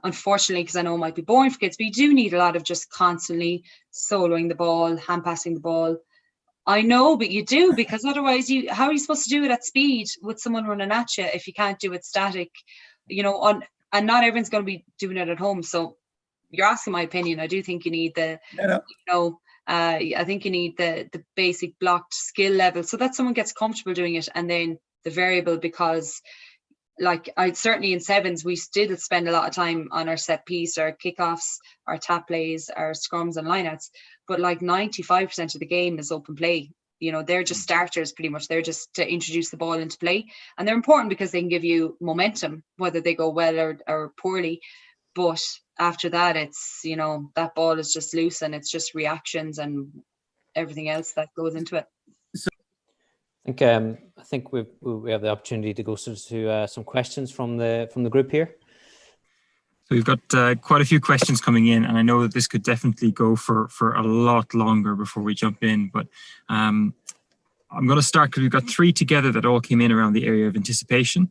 unfortunately, because I know it might be boring for kids, but you do need a lot of just constantly soloing the ball, hand passing the ball. I know, but you do, because otherwise how are you supposed to do it at speed with someone running at you if you can't do it static, and not everyone's going to be doing it at home. So you're asking my opinion. I do think you need I think you need the basic blocked skill level so that someone gets comfortable doing it, and then the variable, because like I'd certainly in sevens, we did spend a lot of time on our set piece, our kickoffs, our tap plays, our scrums and lineouts, but like 95% of the game is open play. They're just starters pretty much. They're just to introduce the ball into play, and they're important because they can give you momentum, whether they go well or poorly. But after that, it's, that ball is just loose, and it's just reactions and everything else that goes into it.
I think we have the opportunity to go to some questions from the group here.
So we've got quite a few questions coming in, and I know that this could definitely go for a lot longer before we jump in. But I'm going to start because we've got 3 together that all came in around the area of anticipation,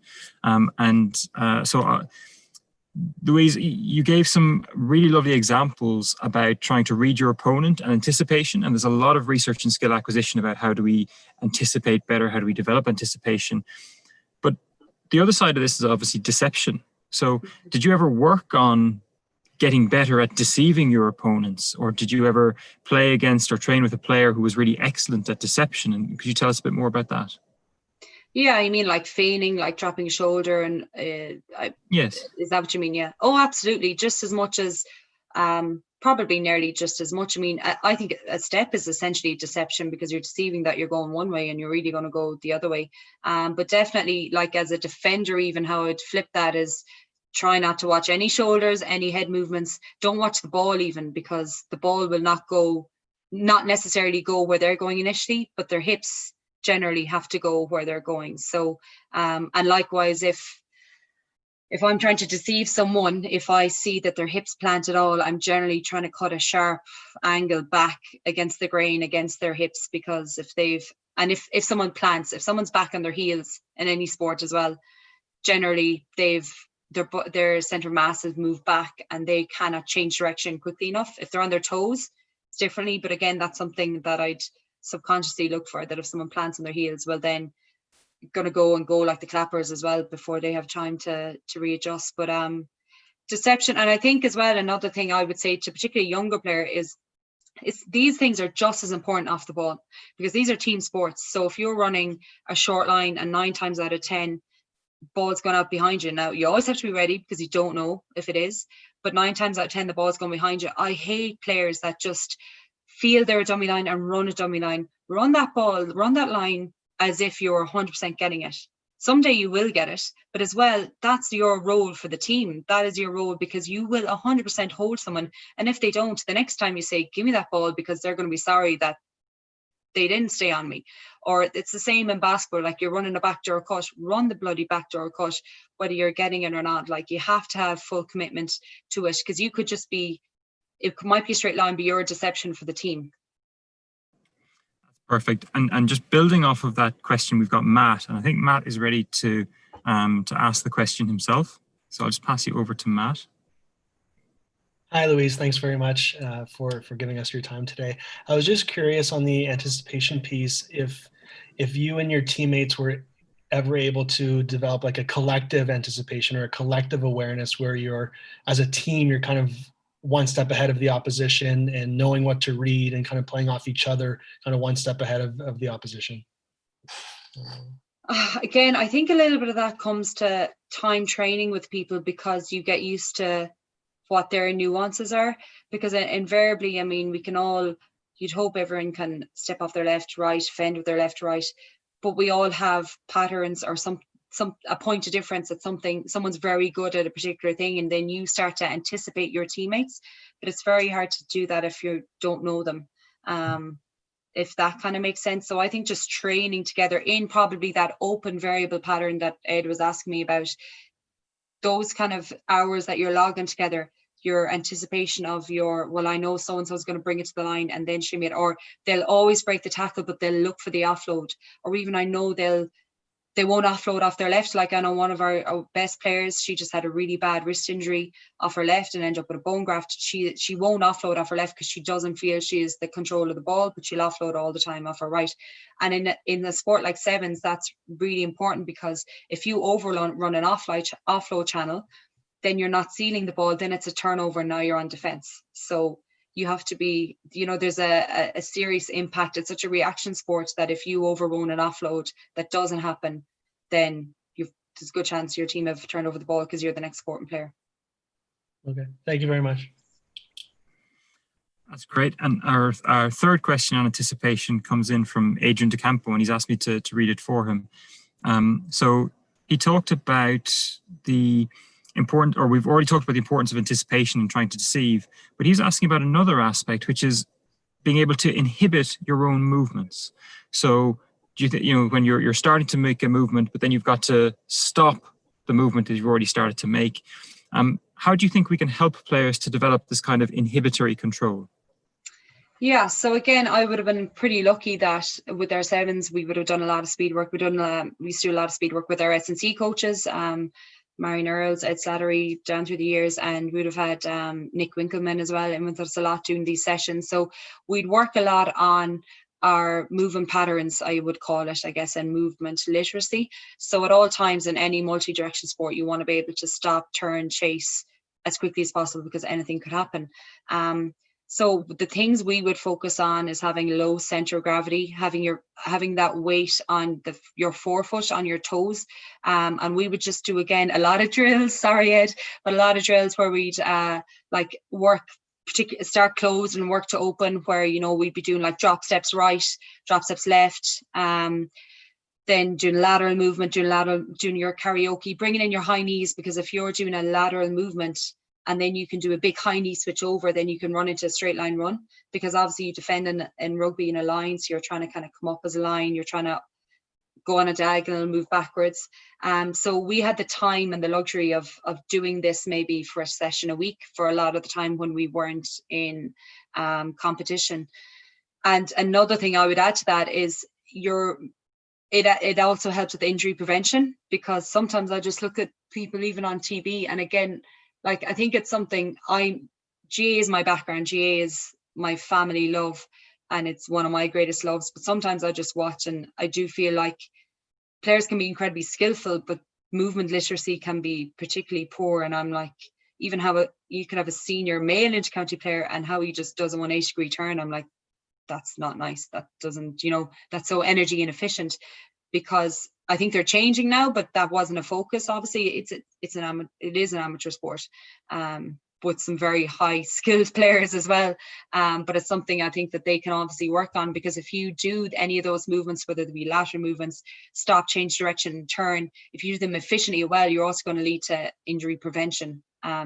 Louise, you gave some really lovely examples about trying to read your opponent and anticipation. And there's a lot of research and skill acquisition about how do we anticipate better, how do we develop anticipation. But the other side of this is obviously deception. So did you ever work on getting better at deceiving your opponents? Or did you ever play against or train with a player who was really excellent at deception? And could you tell us a bit more about that?
Yeah, you mean like feigning, like dropping a shoulder, and
yes,
is that what you mean? Yeah. Oh, absolutely. Just as much as, probably nearly just as much. I mean, I think a step is essentially deception, because you're deceiving that you're going one way and you're really going to go the other way. But definitely, like as a defender, even how I'd flip that is try not to watch any shoulders, any head movements. Don't watch the ball even, because the ball will not necessarily go where they're going initially, but their hips generally have to go where they're going. So and likewise, if I'm trying to deceive someone, if I see that their hips plant at all, I'm generally trying to cut a sharp angle back against the grain, against their hips, because if someone plants, if someone's back on their heels in any sport as well, generally their center of mass has moved back and they cannot change direction quickly enough. If they're on their toes, it's differently, but again, that's something that I'd subconsciously look for, that if someone plants on their heels, well then going to go like the clappers as well before they have time to readjust. But deception, and I think as well, another thing I would say to particularly younger player is these things are just as important off the ball, because these are team sports. So if you're running a short line and 9 times out of 10 ball's gone out behind you, now you always have to be ready because you don't know if it is, but 9 times out of 10 the ball's going behind you. I hate players that just feel they're a dummy line and run a dummy line. Run that ball, run that line as if you're 100% getting it. Someday you will get it, but as well, that's your role for the team. That is your role, because you will 100% hold someone. And if they don't, the next time you say, give me that ball, because they're going to be sorry that they didn't stay on me. Or it's the same in basketball, like you're running a backdoor cut, run the bloody backdoor cut, whether you're getting it or not. Like you have to have full commitment to it, because you could just be, it might be a straight line, but you're a deception for the team.
Perfect. And just building off of that question, we've got Matt, and I think Matt is ready to ask the question himself. So I'll just pass you over to Matt.
Hi, Louise. Thanks very much for giving us your time today. I was just curious on the anticipation piece, if you and your teammates were ever able to develop like a collective anticipation or a collective awareness where you're, as a team, you're kind of one step ahead of the opposition and knowing what to read and kind of playing off each other, kind of one step ahead of the opposition.
Again, I think a little bit of that comes to time training with people, because you get used to what their nuances are, because invariably, I mean, we can all, you'd hope everyone can step off their left, right, fend with their left, right, but we all have patterns or a point of difference at something. Someone's very good at a particular thing, and then you start to anticipate your teammates, but it's very hard to do that if you don't know them, if that kind of makes sense. So I think just training together in probably that open variable pattern that Ed was asking me about, those kind of hours that you're logging together, your anticipation of your, well, I know so-and-so is going to bring it to the line and then stream it, or they'll always break the tackle, but they'll look for the offload, or even I know they won't offload off their left. Like I know one of our best players, she just had a really bad wrist injury off her left and ended up with a bone graft. She won't offload off her left because she doesn't feel she is the control of the ball, but she'll offload all the time off her right. And in a sport like sevens, that's really important, because if you overrun an offload channel, then you're not sealing the ball, then it's a turnover, and now you're on defense. So you have to be, there's a serious impact. It's such a reaction sport that if you overrun an offload that doesn't happen, then there's a good chance your team have turned over the ball because you're the next supporting player.
Okay, thank you very much.
That's great. And our third question on anticipation comes in from Adrian DeCampo, and he's asked me to read it for him. So he talked about we've already talked about the importance of anticipation and trying to deceive, but he's asking about another aspect, which is being able to inhibit your own movements. So do you think, when you're starting to make a movement, but then you've got to stop the movement that you've already started to make. How do you think we can help players to develop this kind of inhibitory control?
Yeah, so again, I would have been pretty lucky that with our sevens, we would have done a lot of speed work. We used to do a lot of speed work with our S&C coaches, Marion Earls, Ed Slattery, down through the years, and we'd have had Nick Winkleman as well, and with us a lot doing these sessions. So we'd work a lot on our movement patterns, I would call it, I guess, and movement literacy. So at all times in any multi-direction sport, you want to be able to stop, turn, chase as quickly as possible, because anything could happen. So the things we would focus on is having low center of gravity, having that weight on your forefoot, on your toes, and we would just do, again, a lot of drills. Sorry, Ed, but a lot of drills where we'd like work. Start closed and work to open, where we'd be doing like drop steps right, drop steps left, then doing lateral movement, doing your karaoke, bringing in your high knees, because if you're doing a lateral movement and then you can do a big high knee switch over, then you can run into a straight line run, because obviously you defend in rugby in a line, so you're trying to kind of come up as a line, you're trying to go on a diagonal, move backwards. So we had the time and the luxury of doing this maybe for a session a week for a lot of the time when we weren't in competition. And another thing I would add to that is it also helps with injury prevention, because sometimes I just look at people even on TV, and again, like, I think it's something GA is my background, GA is my family love, and it's one of my greatest loves. But sometimes I just watch and I do feel like players can be incredibly skillful, but movement literacy can be particularly poor. And I'm like, even you can have a senior male intercounty player and how he just does a 180-degree turn. I'm like, that's not nice. That doesn't, that's so energy inefficient, because I think they're changing now, but that wasn't a focus. Obviously, it is an amateur sport, with some very high skilled players as well. But it's something I think that they can obviously work on, because if you do any of those movements, whether they be lateral movements, stop, change direction, turn, if you do them efficiently well, you're also going to lead to injury prevention.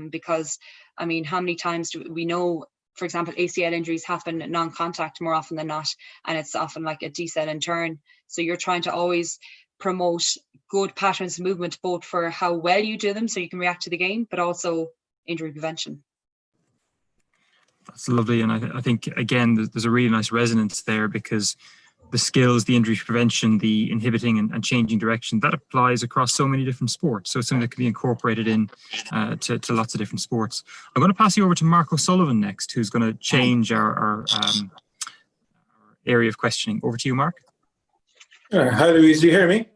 Because, I mean, how many times do we know for example, ACL injuries happen non-contact more often than not, and it's often like a decel in turn. So you're trying to always promote good patterns of movement, both for how well you do them so you can react to the game, but also injury prevention.
That's lovely. And I think, again, there's a really nice resonance there, because the skills, the injury prevention, the inhibiting and changing direction, that applies across so many different sports. So it's something that can be incorporated in to lots of different sports. I'm going to pass you over to Mark O'Sullivan next, who's going to change our area of questioning. Over to you, Mark.
Hi, Louise. Do you hear me?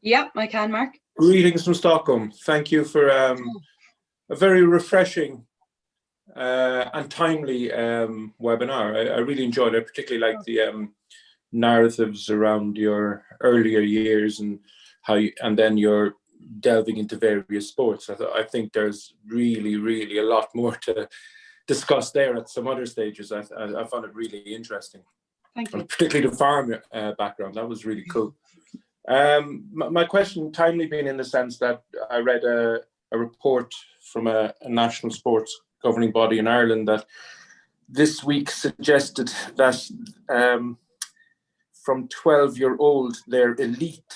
Yeah, I can, Mark.
Greetings from Stockholm. Thank you for a very refreshing and timely webinar. I really enjoyed it. I particularly like the narratives around your earlier years and and then you're delving into various sports. I think there's really a lot more to discuss there at some other stages. I found it really interesting.
Thank you.
And particularly the farm background, that was really cool. My question, timely being in the sense that I read a report from a national sports governing body in Ireland that this week suggested that from 12-year-old, their elite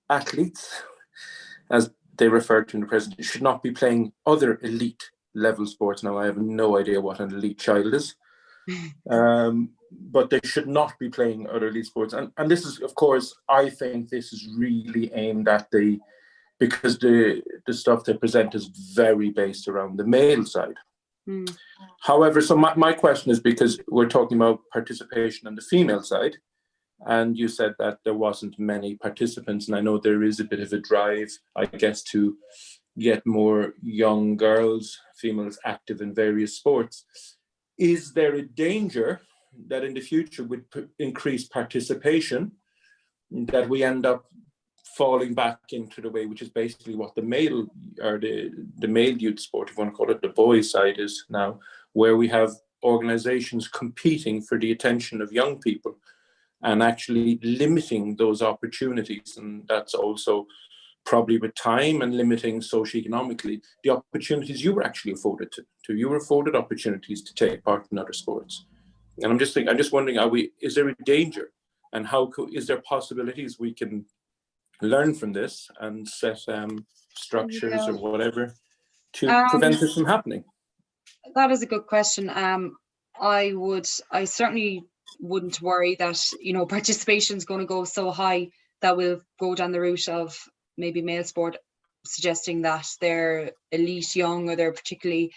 athletes, as they refer to in the presentation, should not be playing other elite level sports. Now, I have no idea what an elite child is. But they should not be playing other elite sports. And this is, of course, I think this is really aimed at because the stuff they present is very based around the male side.
Mm.
However, so my question is, because we're talking about participation on the female side, and you said that there wasn't many participants, and I know there is a bit of a drive, I guess, to get more young girls, females active in various sports. Is there a danger that in the future with increased participation that we end up falling back into the way which is basically what the male or the male youth sport, if you want to call it, the boys side is now, where we have organizations competing for the attention of young people and actually limiting those opportunities? And that's also probably with time and limiting socioeconomically the opportunities you were actually afforded to. You were afforded opportunities to take part in other sports. And I'm just wondering, is there a danger, and is there possibilities we can learn from this and set structures or whatever to prevent this from happening?
That is a good question. I certainly wouldn't worry that, participation is going to go so high that we'll go down the route of maybe male sport suggesting that they're elite young, or they're particularly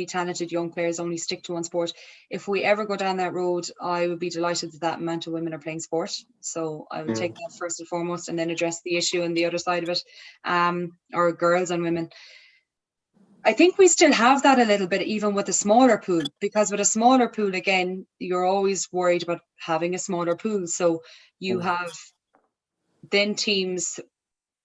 talented young players only stick to one sport. If we ever go down that road, I would be delighted that amount of women are playing sport. So I would take that first and foremost, and then address the issue on the other side of it, or girls and women. I think we still have that a little bit, even with a smaller pool, because with a smaller pool, again, you're always worried about having a smaller pool. So you have then teams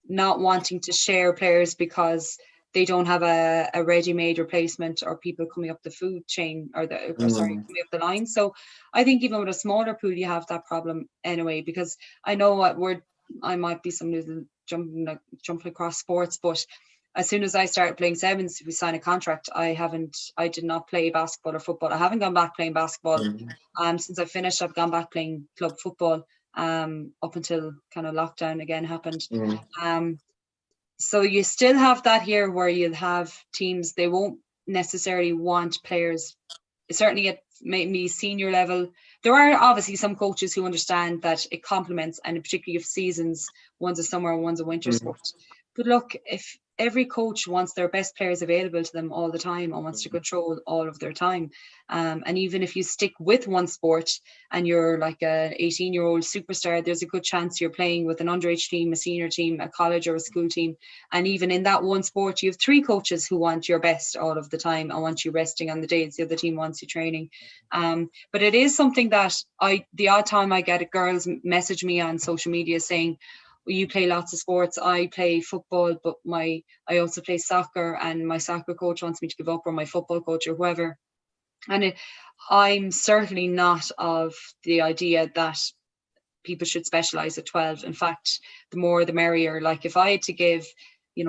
not wanting to share players because they don't have a ready-made replacement, or people coming up the food chain, or coming up the line. So I think even with a smaller pool, you have that problem anyway, because I know I might be somebody who's jumping across sports, but as soon as I started playing sevens, if we sign a contract, I did not play basketball or football. I haven't gone back playing basketball. Since I finished, I've gone back playing club football up until kind of lockdown again happened. So you still have that here, where you'll have teams, they won't necessarily want players, certainly at maybe senior level. There are obviously some coaches who understand that it complements, and particularly if seasons, one's a summer, one's a winter sport. But look, if every coach wants their best players available to them all the time and wants to control all of their time, and even if you stick with one sport and you're like a 18-year-old superstar, there's a good chance you're playing with an underage team, a senior team, a college or a school team, and even in that one sport, you have three coaches who want your best all of the time and want you resting on the days the other team wants you training. But it is something that the odd time I get girls message me on social media saying, you play lots of sports, I play football, but I also play soccer, and my soccer coach wants me to give up, or my football coach, or whoever. And I'm certainly not of the idea that people should specialize at 12. In fact, the more the merrier. Like, if I had to give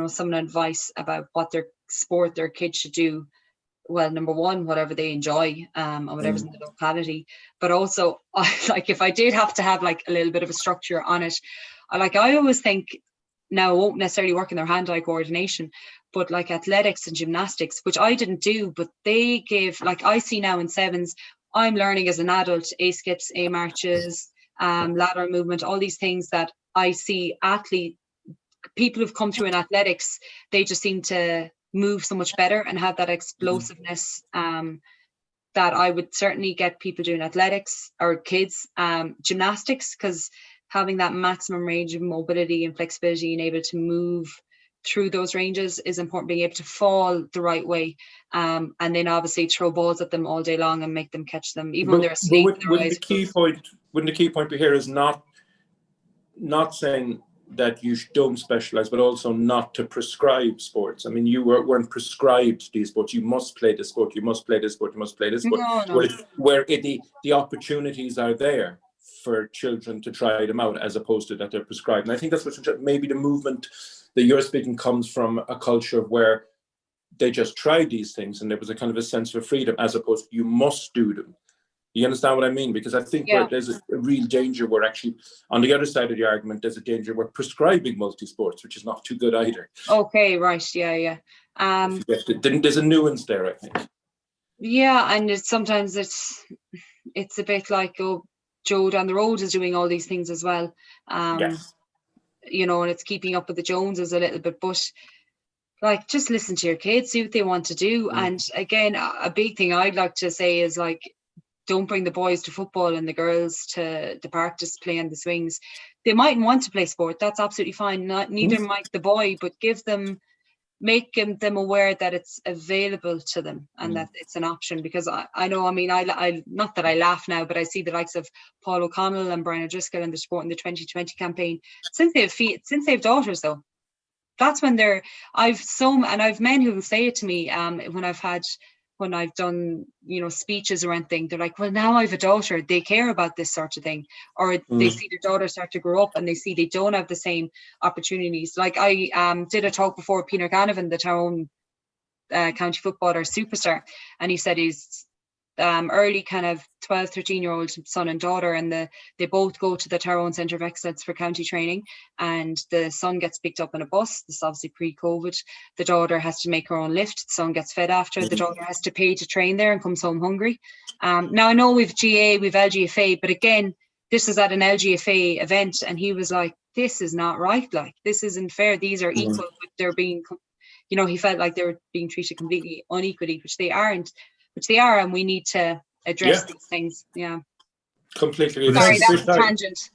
someone advice about what their sport their kids should do, well, number one, whatever they enjoy, and whatever's in the locality. But also, like, if I did have to have like a little bit of a structure on it, I always think, now it won't necessarily work in their hand-eye coordination, but like athletics and gymnastics, which I didn't do, but they give, like, I see now in sevens, I'm learning as an adult, A skips, A marches, lateral movement, all these things that I see people who've come through in athletics, they just seem to move so much better and have that explosiveness that I would certainly get people doing athletics, or kids. Gymnastics, because having that maximum range of mobility and flexibility and able to move through those ranges is important, being able to fall the right way, and then obviously throw balls at them all day long and make them catch them, even when they're asleep.
Wouldn't the key point here is not saying that you don't specialize, but also not to prescribe sports. I mean, you weren't prescribed these sports. You must play this sport. You must play this sport. You must play this sport.
No.
Where the opportunities are there for children to try them out, as opposed to that they're prescribed. And I think that's what maybe the movement that you're speaking comes from, a culture of where they just tried these things and there was a kind of a sense of freedom, as opposed to you must do them. You understand what I mean? Because I think where there's a real danger, where actually on the other side of the argument, there's a danger we're prescribing multi-sports, which is not too good either. Okay,
right. Yeah.
There's a nuance there, I think.
Yeah, and sometimes it's a bit like, Joe down the road is doing all these things as well.
Yes.
You know, and it's keeping up with the Joneses a little bit, but like, just listen to your kids, see what they want to do. And again, a big thing I'd like to say is, like, don't bring the boys to football and the girls to the park just playing the swings. They mightn't want to play sport. That's absolutely fine. Neither might the boy, but make them aware that it's available to them and that it's an option. Because I know, I mean, I not that I laugh now, but I see the likes of Paul O'Connell and Brian O'Driscoll and they're supporting the 2020 campaign. Since they've daughters, though, that's when I've men who will say it to me when I've done, speeches or anything. They're like, well, now I've a daughter, they care about this sort of thing. Or they see their daughter start to grow up and they see they don't have the same opportunities. Like, I did a talk before Peter Ganavan, the Tyrone county footballer superstar, and he said he's early kind of 12, 13-year-old son and daughter, and they both go to the Tyrone Centre of Excellence for county training, and the son gets picked up in a bus. This is obviously pre-COVID. The daughter has to make her own lift. The son gets fed after. The daughter has to pay to train there and comes home hungry. Now, I know we've GA, we've LGFA, but again, this is at an LGFA event, and he was like, this is not right. Like, this isn't fair. These are equal, but they're being, he felt like they were being treated completely unequally, which they aren't. Which they are, and we need to address these things. Yeah.
Completely.
Sorry, that's a tangent.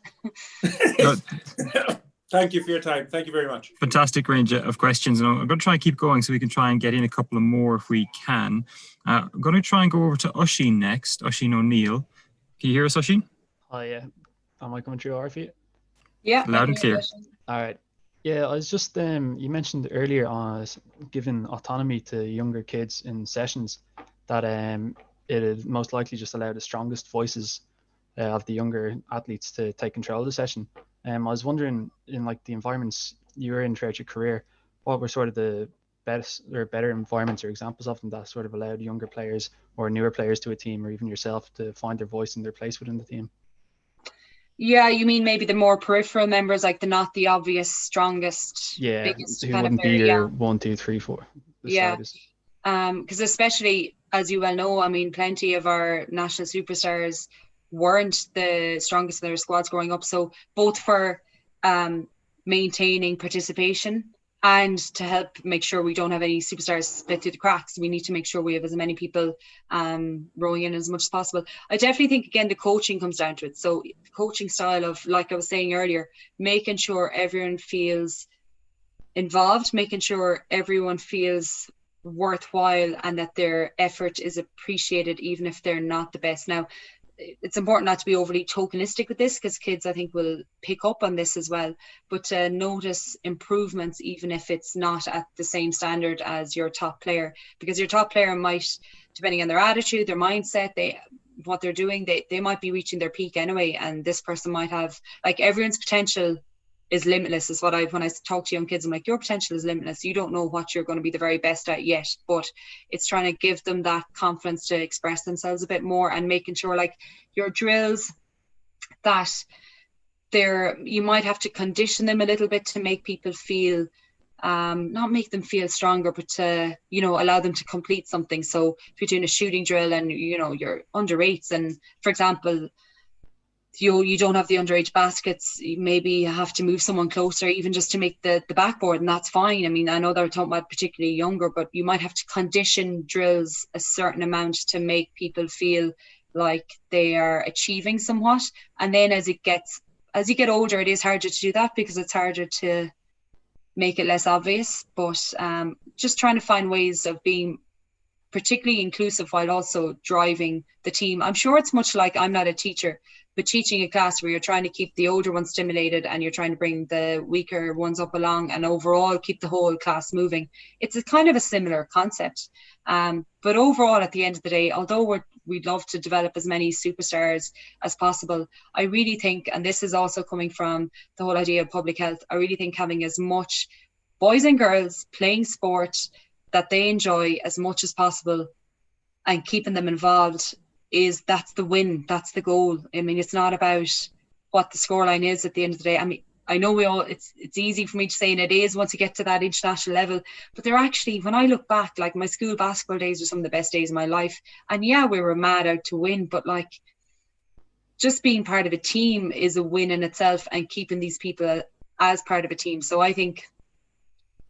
Thank you for your time. Thank you very much.
Fantastic range of questions. And I'm going to try and keep going so we can try and get in a couple of more if we can. I'm going to try and go over to Oisín next, Oisín O'Neill. Can you hear us, Oisín?
Oh, yeah. Am I coming through all right for you?
Yeah.
Loud and clear.
All right. Yeah, I was just, you mentioned earlier on giving autonomy to younger kids in sessions, that it is most likely just allow the strongest voices of the younger athletes to take control of the session. I was wondering, in like the environments you were in throughout your career, what were sort of the best or better environments or examples of them that sort of allowed younger players or newer players to a team, or even yourself, to find their voice and their place within the team?
Yeah, you mean maybe the more peripheral members, like not the obvious strongest, biggest
who
kind
wouldn't
of
be
player,
your 1, 2, 3, 4.
Because especially, as you well know, I mean, plenty of our national superstars weren't the strongest in their squads growing up. So both for maintaining participation and to help make sure we don't have any superstars split through the cracks, we need to make sure we have as many people rowing in as much as possible. I definitely think, again, the coaching comes down to it. So the coaching style of, like I was saying earlier, making sure everyone feels involved, making sure everyone feels worthwhile and that their effort is appreciated, even if they're not the best. Now, it's important not to be overly tokenistic with this, because kids, I think, will pick up on this as well, but to notice improvements even if it's not at the same standard as your top player, because your top player might, depending on their attitude, their mindset, what they're doing, they might be reaching their peak anyway, and this person might have, like, everyone's potential is limitless, is what when I talk to young kids, I'm like, your potential is limitless. You don't know what you're going to be the very best at yet, but it's trying to give them that confidence to express themselves a bit more, and making sure like your drills that you might have to condition them a little bit to make people feel, not make them feel stronger, but to, you know, allow them to complete something. So if you're doing a shooting drill and, you know, you're under 8s, and for example, you don't have the underage baskets, maybe you have to move someone closer, even just to make the backboard, and that's fine. I mean, I know they're talking about particularly younger, but you might have to condition drills a certain amount to make people feel like they are achieving somewhat. And then as you get older, it is harder to do that because it's harder to make it less obvious. But just trying to find ways of being particularly inclusive while also driving the team. I'm sure it's much like, I'm not a teacher, but teaching a class where you're trying to keep the older ones stimulated and you're trying to bring the weaker ones up along and overall keep the whole class moving. It's a kind of a similar concept. But overall, at the end of the day, although we'd love to develop as many superstars as possible, I really think, and this is also coming from the whole idea of public health, I really think having as much boys and girls playing sport that they enjoy as much as possible and keeping them involved, that's the win, that's the goal. I mean, it's not about what the scoreline is at the end of the day. I mean, I know it's easy for me to say, and it is once you get to that international level, but they're actually, when I look back, like my school basketball days are some of the best days of my life. And yeah, we were mad out to win, but like just being part of a team is a win in itself, and keeping these people as part of a team. So I think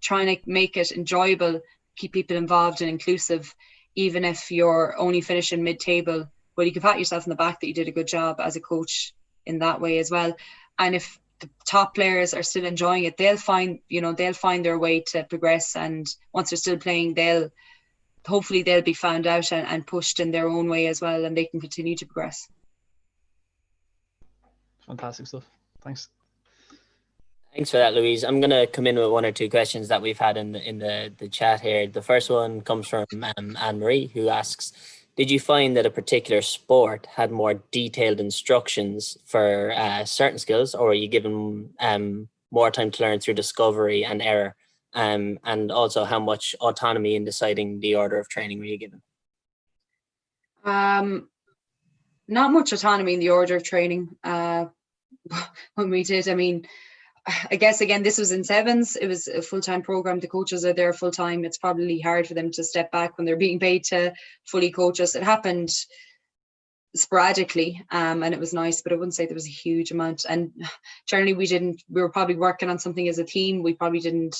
trying to make it enjoyable, keep people involved and inclusive, even if you're only finishing mid-table, well, you can pat yourself in the back that you did a good job as a coach in that way as well. And if the top players are still enjoying it, they'll find their way to progress. And once they're still playing, hopefully they'll be found out and pushed in their own way as well, and they can continue to progress.
Fantastic stuff. Thanks.
Thanks for that, Louise. I'm going to come in with one or two questions that we've had in the chat here. The first one comes from Anne-Marie, who asks, did you find that a particular sport had more detailed instructions for certain skills, or were you given more time to learn through discovery and error? And also, how much autonomy in deciding the order of training were you given?
Not much autonomy in the order of training when we did. I mean, I guess, again, this was in sevens. It was a full-time program. The coaches are there full-time. It's probably hard for them to step back when they're being paid to fully coach us. It happened sporadically, and it was nice, but I wouldn't say there was a huge amount. And generally we were probably working on something as a team. We probably didn't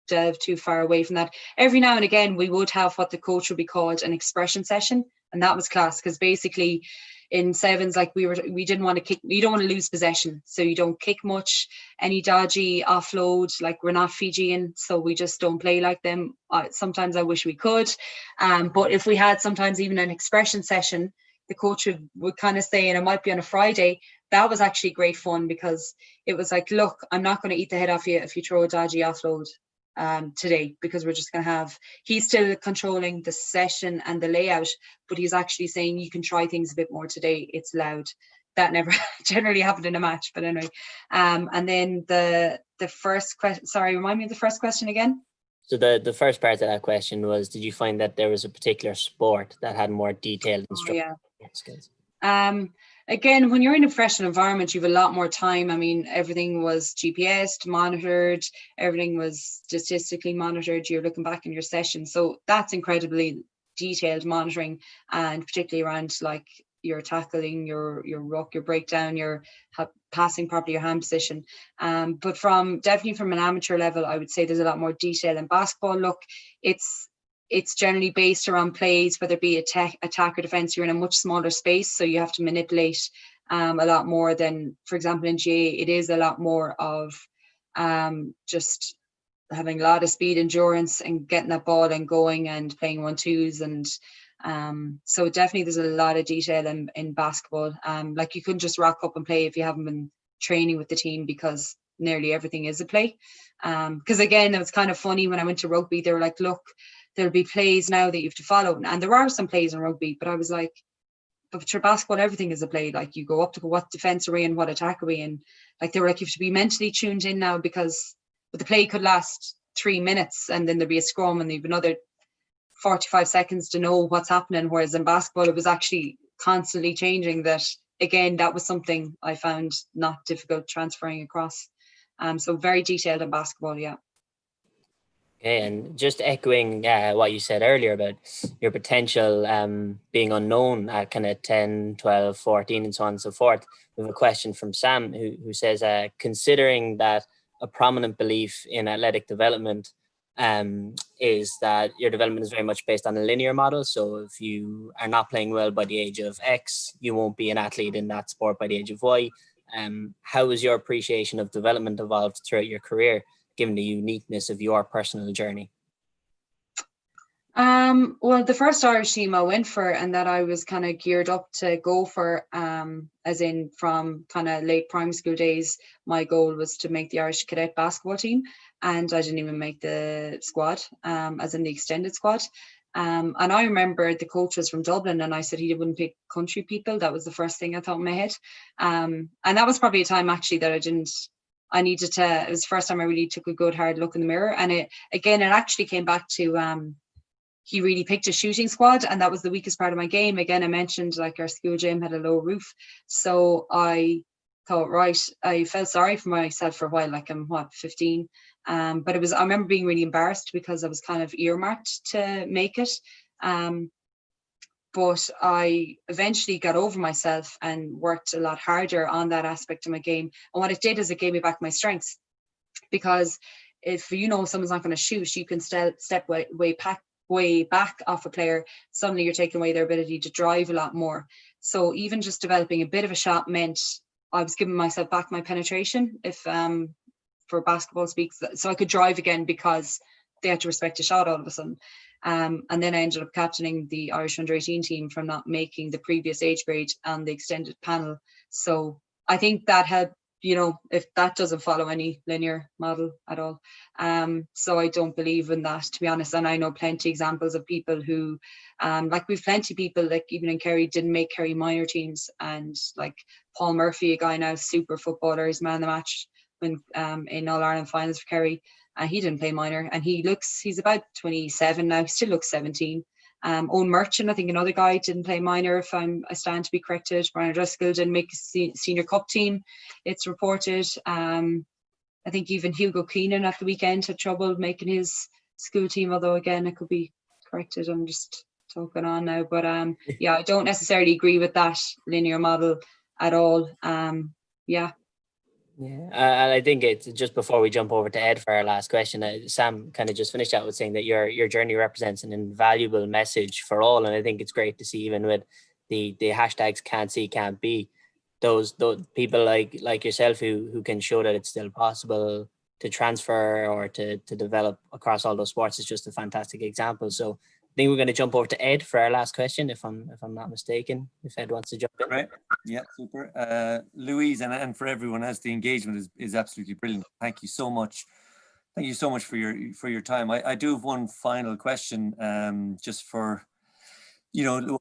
delve too far away from that. Every now and again, we would have what the coach would be called an expression session. And that was class, because basically in sevens, like we didn't want to kick, you don't want to lose possession, so you don't kick much. Any dodgy offload, like we're not Fijian, so we just don't play like them. Sometimes I wish we could, but if we had sometimes even an expression session, the coach would kind of say, and it might be on a Friday, that was actually great fun, because it was like, look, I'm not going to eat the head off you if you throw a dodgy offload today, because we're just going to have, he's still controlling the session and the layout, but he's actually saying you can try things a bit more today, it's loud. That never generally happened in a match, but anyway. And then the first question, sorry, remind me of the first question again.
So the first part of that question was, did you find that there was a particular sport that had more detailed instruction skills?
Again, when you're in a professional environment, you have a lot more time. I mean, everything was GPSed, monitored, everything was statistically monitored. You're looking back in your session. So that's incredibly detailed monitoring, and particularly around like your tackling, your ruck, your breakdown, your passing properly, your hand position. But definitely from an amateur level, I would say there's a lot more detail in basketball. Look, it's generally based around plays, whether it be attack or defense. You're in a much smaller space, so you have to manipulate a lot more than, for example, in GA, it is a lot more of just having a lot of speed, endurance, and getting that ball and going and playing 1-2s. And so definitely there's a lot of detail in basketball. Like you couldn't just rock up and play if you haven't been training with the team, because nearly everything is a play. Because again, it was kind of funny when I went to rugby, they were like, look, there'll be plays now that you have to follow. And there are some plays in rugby, but I was like, but for basketball, everything is a play. Like you go up to what defense are we in, what attack are we in. Like they were like, you have to be mentally tuned in now because the play could last 3 minutes and then there'd be a scrum and there'd be another 45 seconds to know what's happening. Whereas in basketball, it was actually constantly changing. That again, that was something I found not difficult transferring across. So very detailed in basketball, yeah.
Okay, and just echoing what you said earlier about your potential being unknown at kind of 10, 12, 14 and so on and so forth, we have a question from Sam who says, considering that a prominent belief in athletic development is that your development is very much based on a linear model. So if you are not playing well by the age of X, you won't be an athlete in that sport by the age of Y. How has your appreciation of development evolved throughout your career, given the uniqueness of your personal journey?
Well, the first Irish team I went for and that I was kind of geared up to go for, as in from kind of late primary school days, my goal was to make the Irish cadet basketball team, and I didn't even make the squad, as in the extended squad. And I remember the coach was from Dublin and I said he wouldn't pick country people. That was the first thing I thought in my head. And that was probably a time actually that it was the first time I really took a good hard look in the mirror. And it actually came back to, he really picked a shooting squad, and that was the weakest part of my game. Again, I mentioned like our school gym had a low roof. So I thought, right, I felt sorry for myself for a while, like I'm 15. But I remember being really embarrassed because I was kind of earmarked to make it. But I eventually got over myself and worked a lot harder on that aspect of my game. And what it did is it gave me back my strengths, because if someone's not going to shoot, you can step way back off a player. Suddenly you're taking away their ability to drive a lot more. So even just developing a bit of a shot meant I was giving myself back my penetration, if for basketball speaks, so I could drive again because they had to respect a shot all of a sudden. And then I ended up captaining the Irish under-18 team from not making the previous age grade and the extended panel. So I think that helped, if that doesn't follow any linear model at all. So I don't believe in that, to be honest. And I know plenty examples of people who, we've plenty of people, like even in Kerry, didn't make Kerry minor teams. And like Paul Murphy, a guy now, super footballer, he's man of the match when in All-Ireland finals for Kerry. He didn't play minor, and he's about 27 now. He still looks 17. Owen Merchant, I think another guy, didn't play minor, if I stand to be corrected. Brian Driscoll didn't make a senior cup team, it's reported. I think even Hugo Keenan at the weekend had trouble making his school team, although again, it could be corrected. I'm just talking on now. But yeah, I don't necessarily agree with that linear model at all. Yeah.
Yeah, and I think it's just before we jump over to Ed for our last question, Sam kind of just finished out with saying that your journey represents an invaluable message for all, and I think it's great to see, even with the hashtags can't see, can't be, those people like yourself who can show that it's still possible to transfer or to develop across all those sports is just a fantastic example. So I think we're going to jump over to Ed for our last question, if I'm not mistaken, if Ed wants to jump in.
Right. Yeah, super. Louise, and for everyone else, the engagement is absolutely brilliant. Thank you so much. Thank you so much for your time. I do have one final question, just for,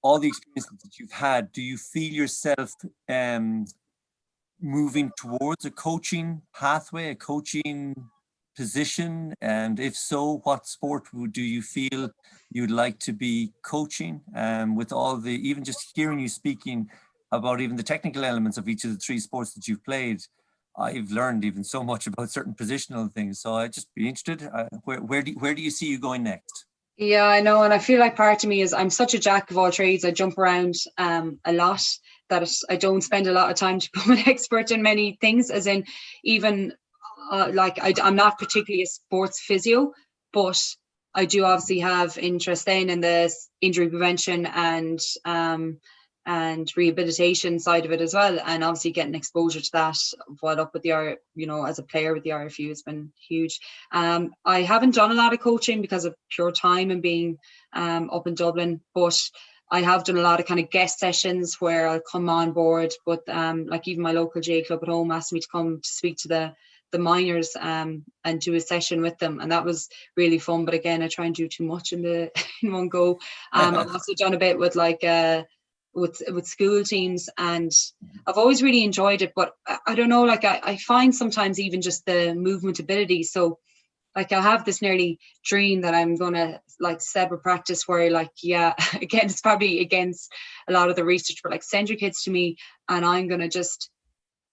all the experiences that you've had. Do you feel yourself moving towards a coaching pathway, a coaching position? And if so, what sport do you feel you'd like to be coaching? With all even just hearing you speaking about even the technical elements of each of the three sports that you've played, I've learned even so much about certain positional things. So I'd just be interested, where do you see you going next?
Yeah, I know. And I feel like part of me is I'm such a jack of all trades. I jump around a lot, that I don't spend a lot of time to become an expert in many things, as in even I'm not particularly a sports physio, but I do obviously have interest then in the injury prevention and rehabilitation side of it as well. And obviously getting exposure to that while up with the as a player with the RFU has been huge. I haven't done a lot of coaching because of pure time and being up in Dublin, but I have done a lot of kind of guest sessions where I'll come on board. But like even my local GA club at home asked me to come to speak to the minors and do a session with them, and that was really fun. But again, I try and do too much in one go. I've also done a bit with with school teams, and I've always really enjoyed it. But I don't know, like I find sometimes even just the movement ability. So like I have this nearly dream that I'm gonna like set a practice where like, yeah, again, it's probably against a lot of the research, but like send your kids to me and I'm gonna just,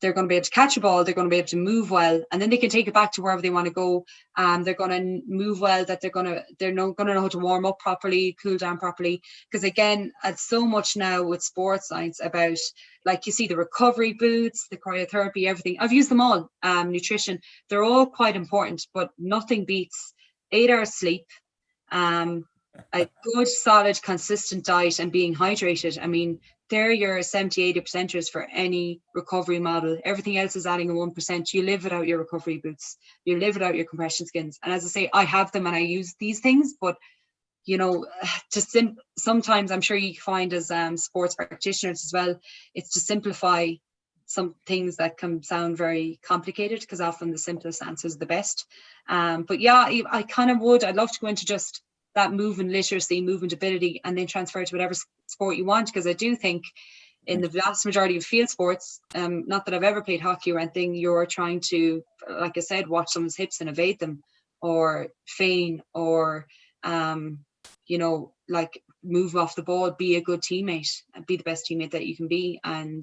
they're going to be able to catch a ball, they're going to be able to move well, and then they can take it back to wherever they want to go. They're going to move well, that they're not going to know how to warm up properly, cool down properly. Because again, it's so much now with sports science about, like you see the recovery boots, the cryotherapy, everything. I've used them all. Nutrition, they're all quite important, but nothing beats 8 hours sleep, a good, solid, consistent diet, and being hydrated. I mean, they're your 70-80%ers for any recovery model. Everything else is adding a 1%. You live without your recovery boots. You live without your compression skins. And as I say, I have them and I use these things, but you know, sometimes I'm sure you find as sports practitioners as well, it's to simplify some things that can sound very complicated, because often the simplest answer is the best. But yeah, I'd love to go into just that movement literacy, movement ability, and then transfer to whatever sport you want. Because I do think in the vast majority of field sports, not that I've ever played hockey or anything, you're trying to, like I said, watch someone's hips and evade them, or feign, or, you know, like move off the ball, be a good teammate, be the best teammate that you can be. And,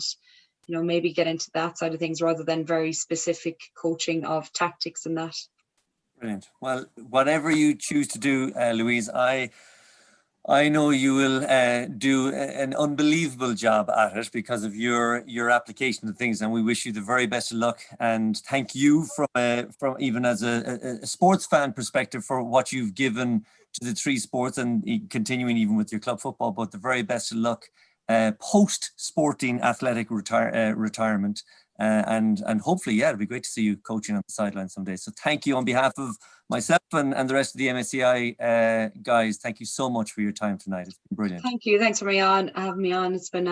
you know, maybe get into that side of things rather than very specific coaching of tactics and that.
Brilliant. Well, whatever you choose to do, Louise, I know you will do an unbelievable job at it because of your application of things, and we wish you the very best of luck. And thank you from even as a sports fan perspective for what you've given to the 3 sports, and continuing even with your club football. But the very best of luck post sporting athletic retirement. And hopefully, yeah, it'll be great to see you coaching on the sideline someday. So thank you on behalf of myself and the rest of the MSAI guys. Thank you so much for your time tonight. It's been brilliant.
Thank you. Thanks for having me on. It's been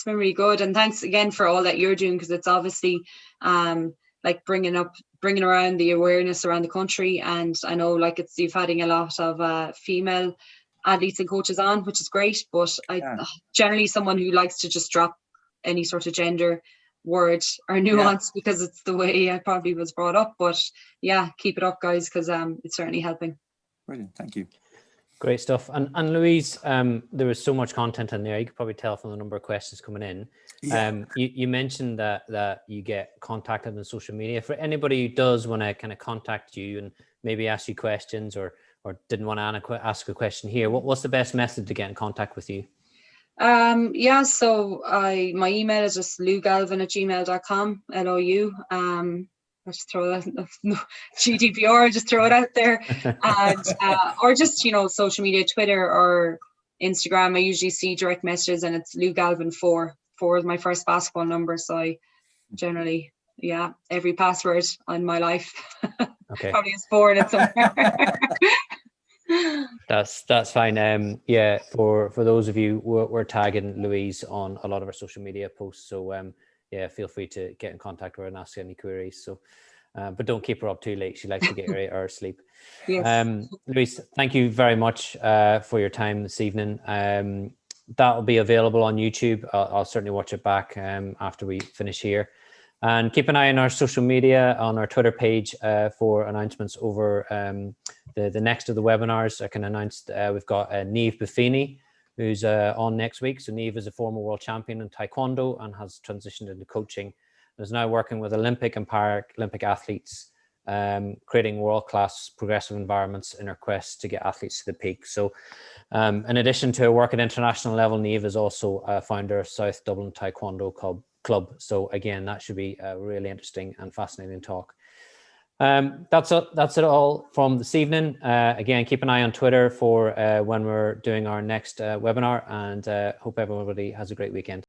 really good. And thanks again for all that you're doing, because it's obviously like bringing around the awareness around the country. And I know like you've having a lot of female athletes and coaches on, which is great. But I generally someone who likes to just drop any sort of gender word or nuance because it's the way I probably was brought up. But yeah, keep it up, guys, because it's certainly helping.
Brilliant. Thank you.
Great stuff. And Louise, there was so much content in there. You could probably tell from the number of questions coming in. You mentioned that you get contacted on social media. For anybody who does want to kind of contact you and maybe ask you questions, or didn't want to ask a question here, what's the best method to get in contact with you?
So my email is just lougalvin@gmail.com, LOU. I just throw that GDPR, just throw it out there. And or just, you know, social media, Twitter or Instagram. I usually see direct messages and it's Lou Galvin 4 is my first basketball number. So I generally, every password on my life probably is 4 in it somewhere.
That's fine. For those of you, we're tagging Louise on a lot of our social media posts, so feel free to get in contact with her and ask any queries. So but don't keep her up too late. She likes to get her 8 hours sleep. Yes. Louise, thank you very much for your time this evening. That'll be available on YouTube. I'll certainly watch it back after we finish here. And keep an eye on our social media, on our Twitter page for announcements over the next of the webinars. I can announce we've got Niamh Buffini, who's on next week. So Niamh is a former world champion in Taekwondo and has transitioned into coaching. And is now working with Olympic and Paralympic athletes, creating world-class progressive environments in her quest to get athletes to the peak. So in addition to her work at international level, Niamh is also a founder of South Dublin Taekwondo Club. So again, that should be a really interesting and fascinating talk. That's it all from this evening. Again, keep an eye on Twitter for when we're doing our next webinar, and hope everybody has a great weekend.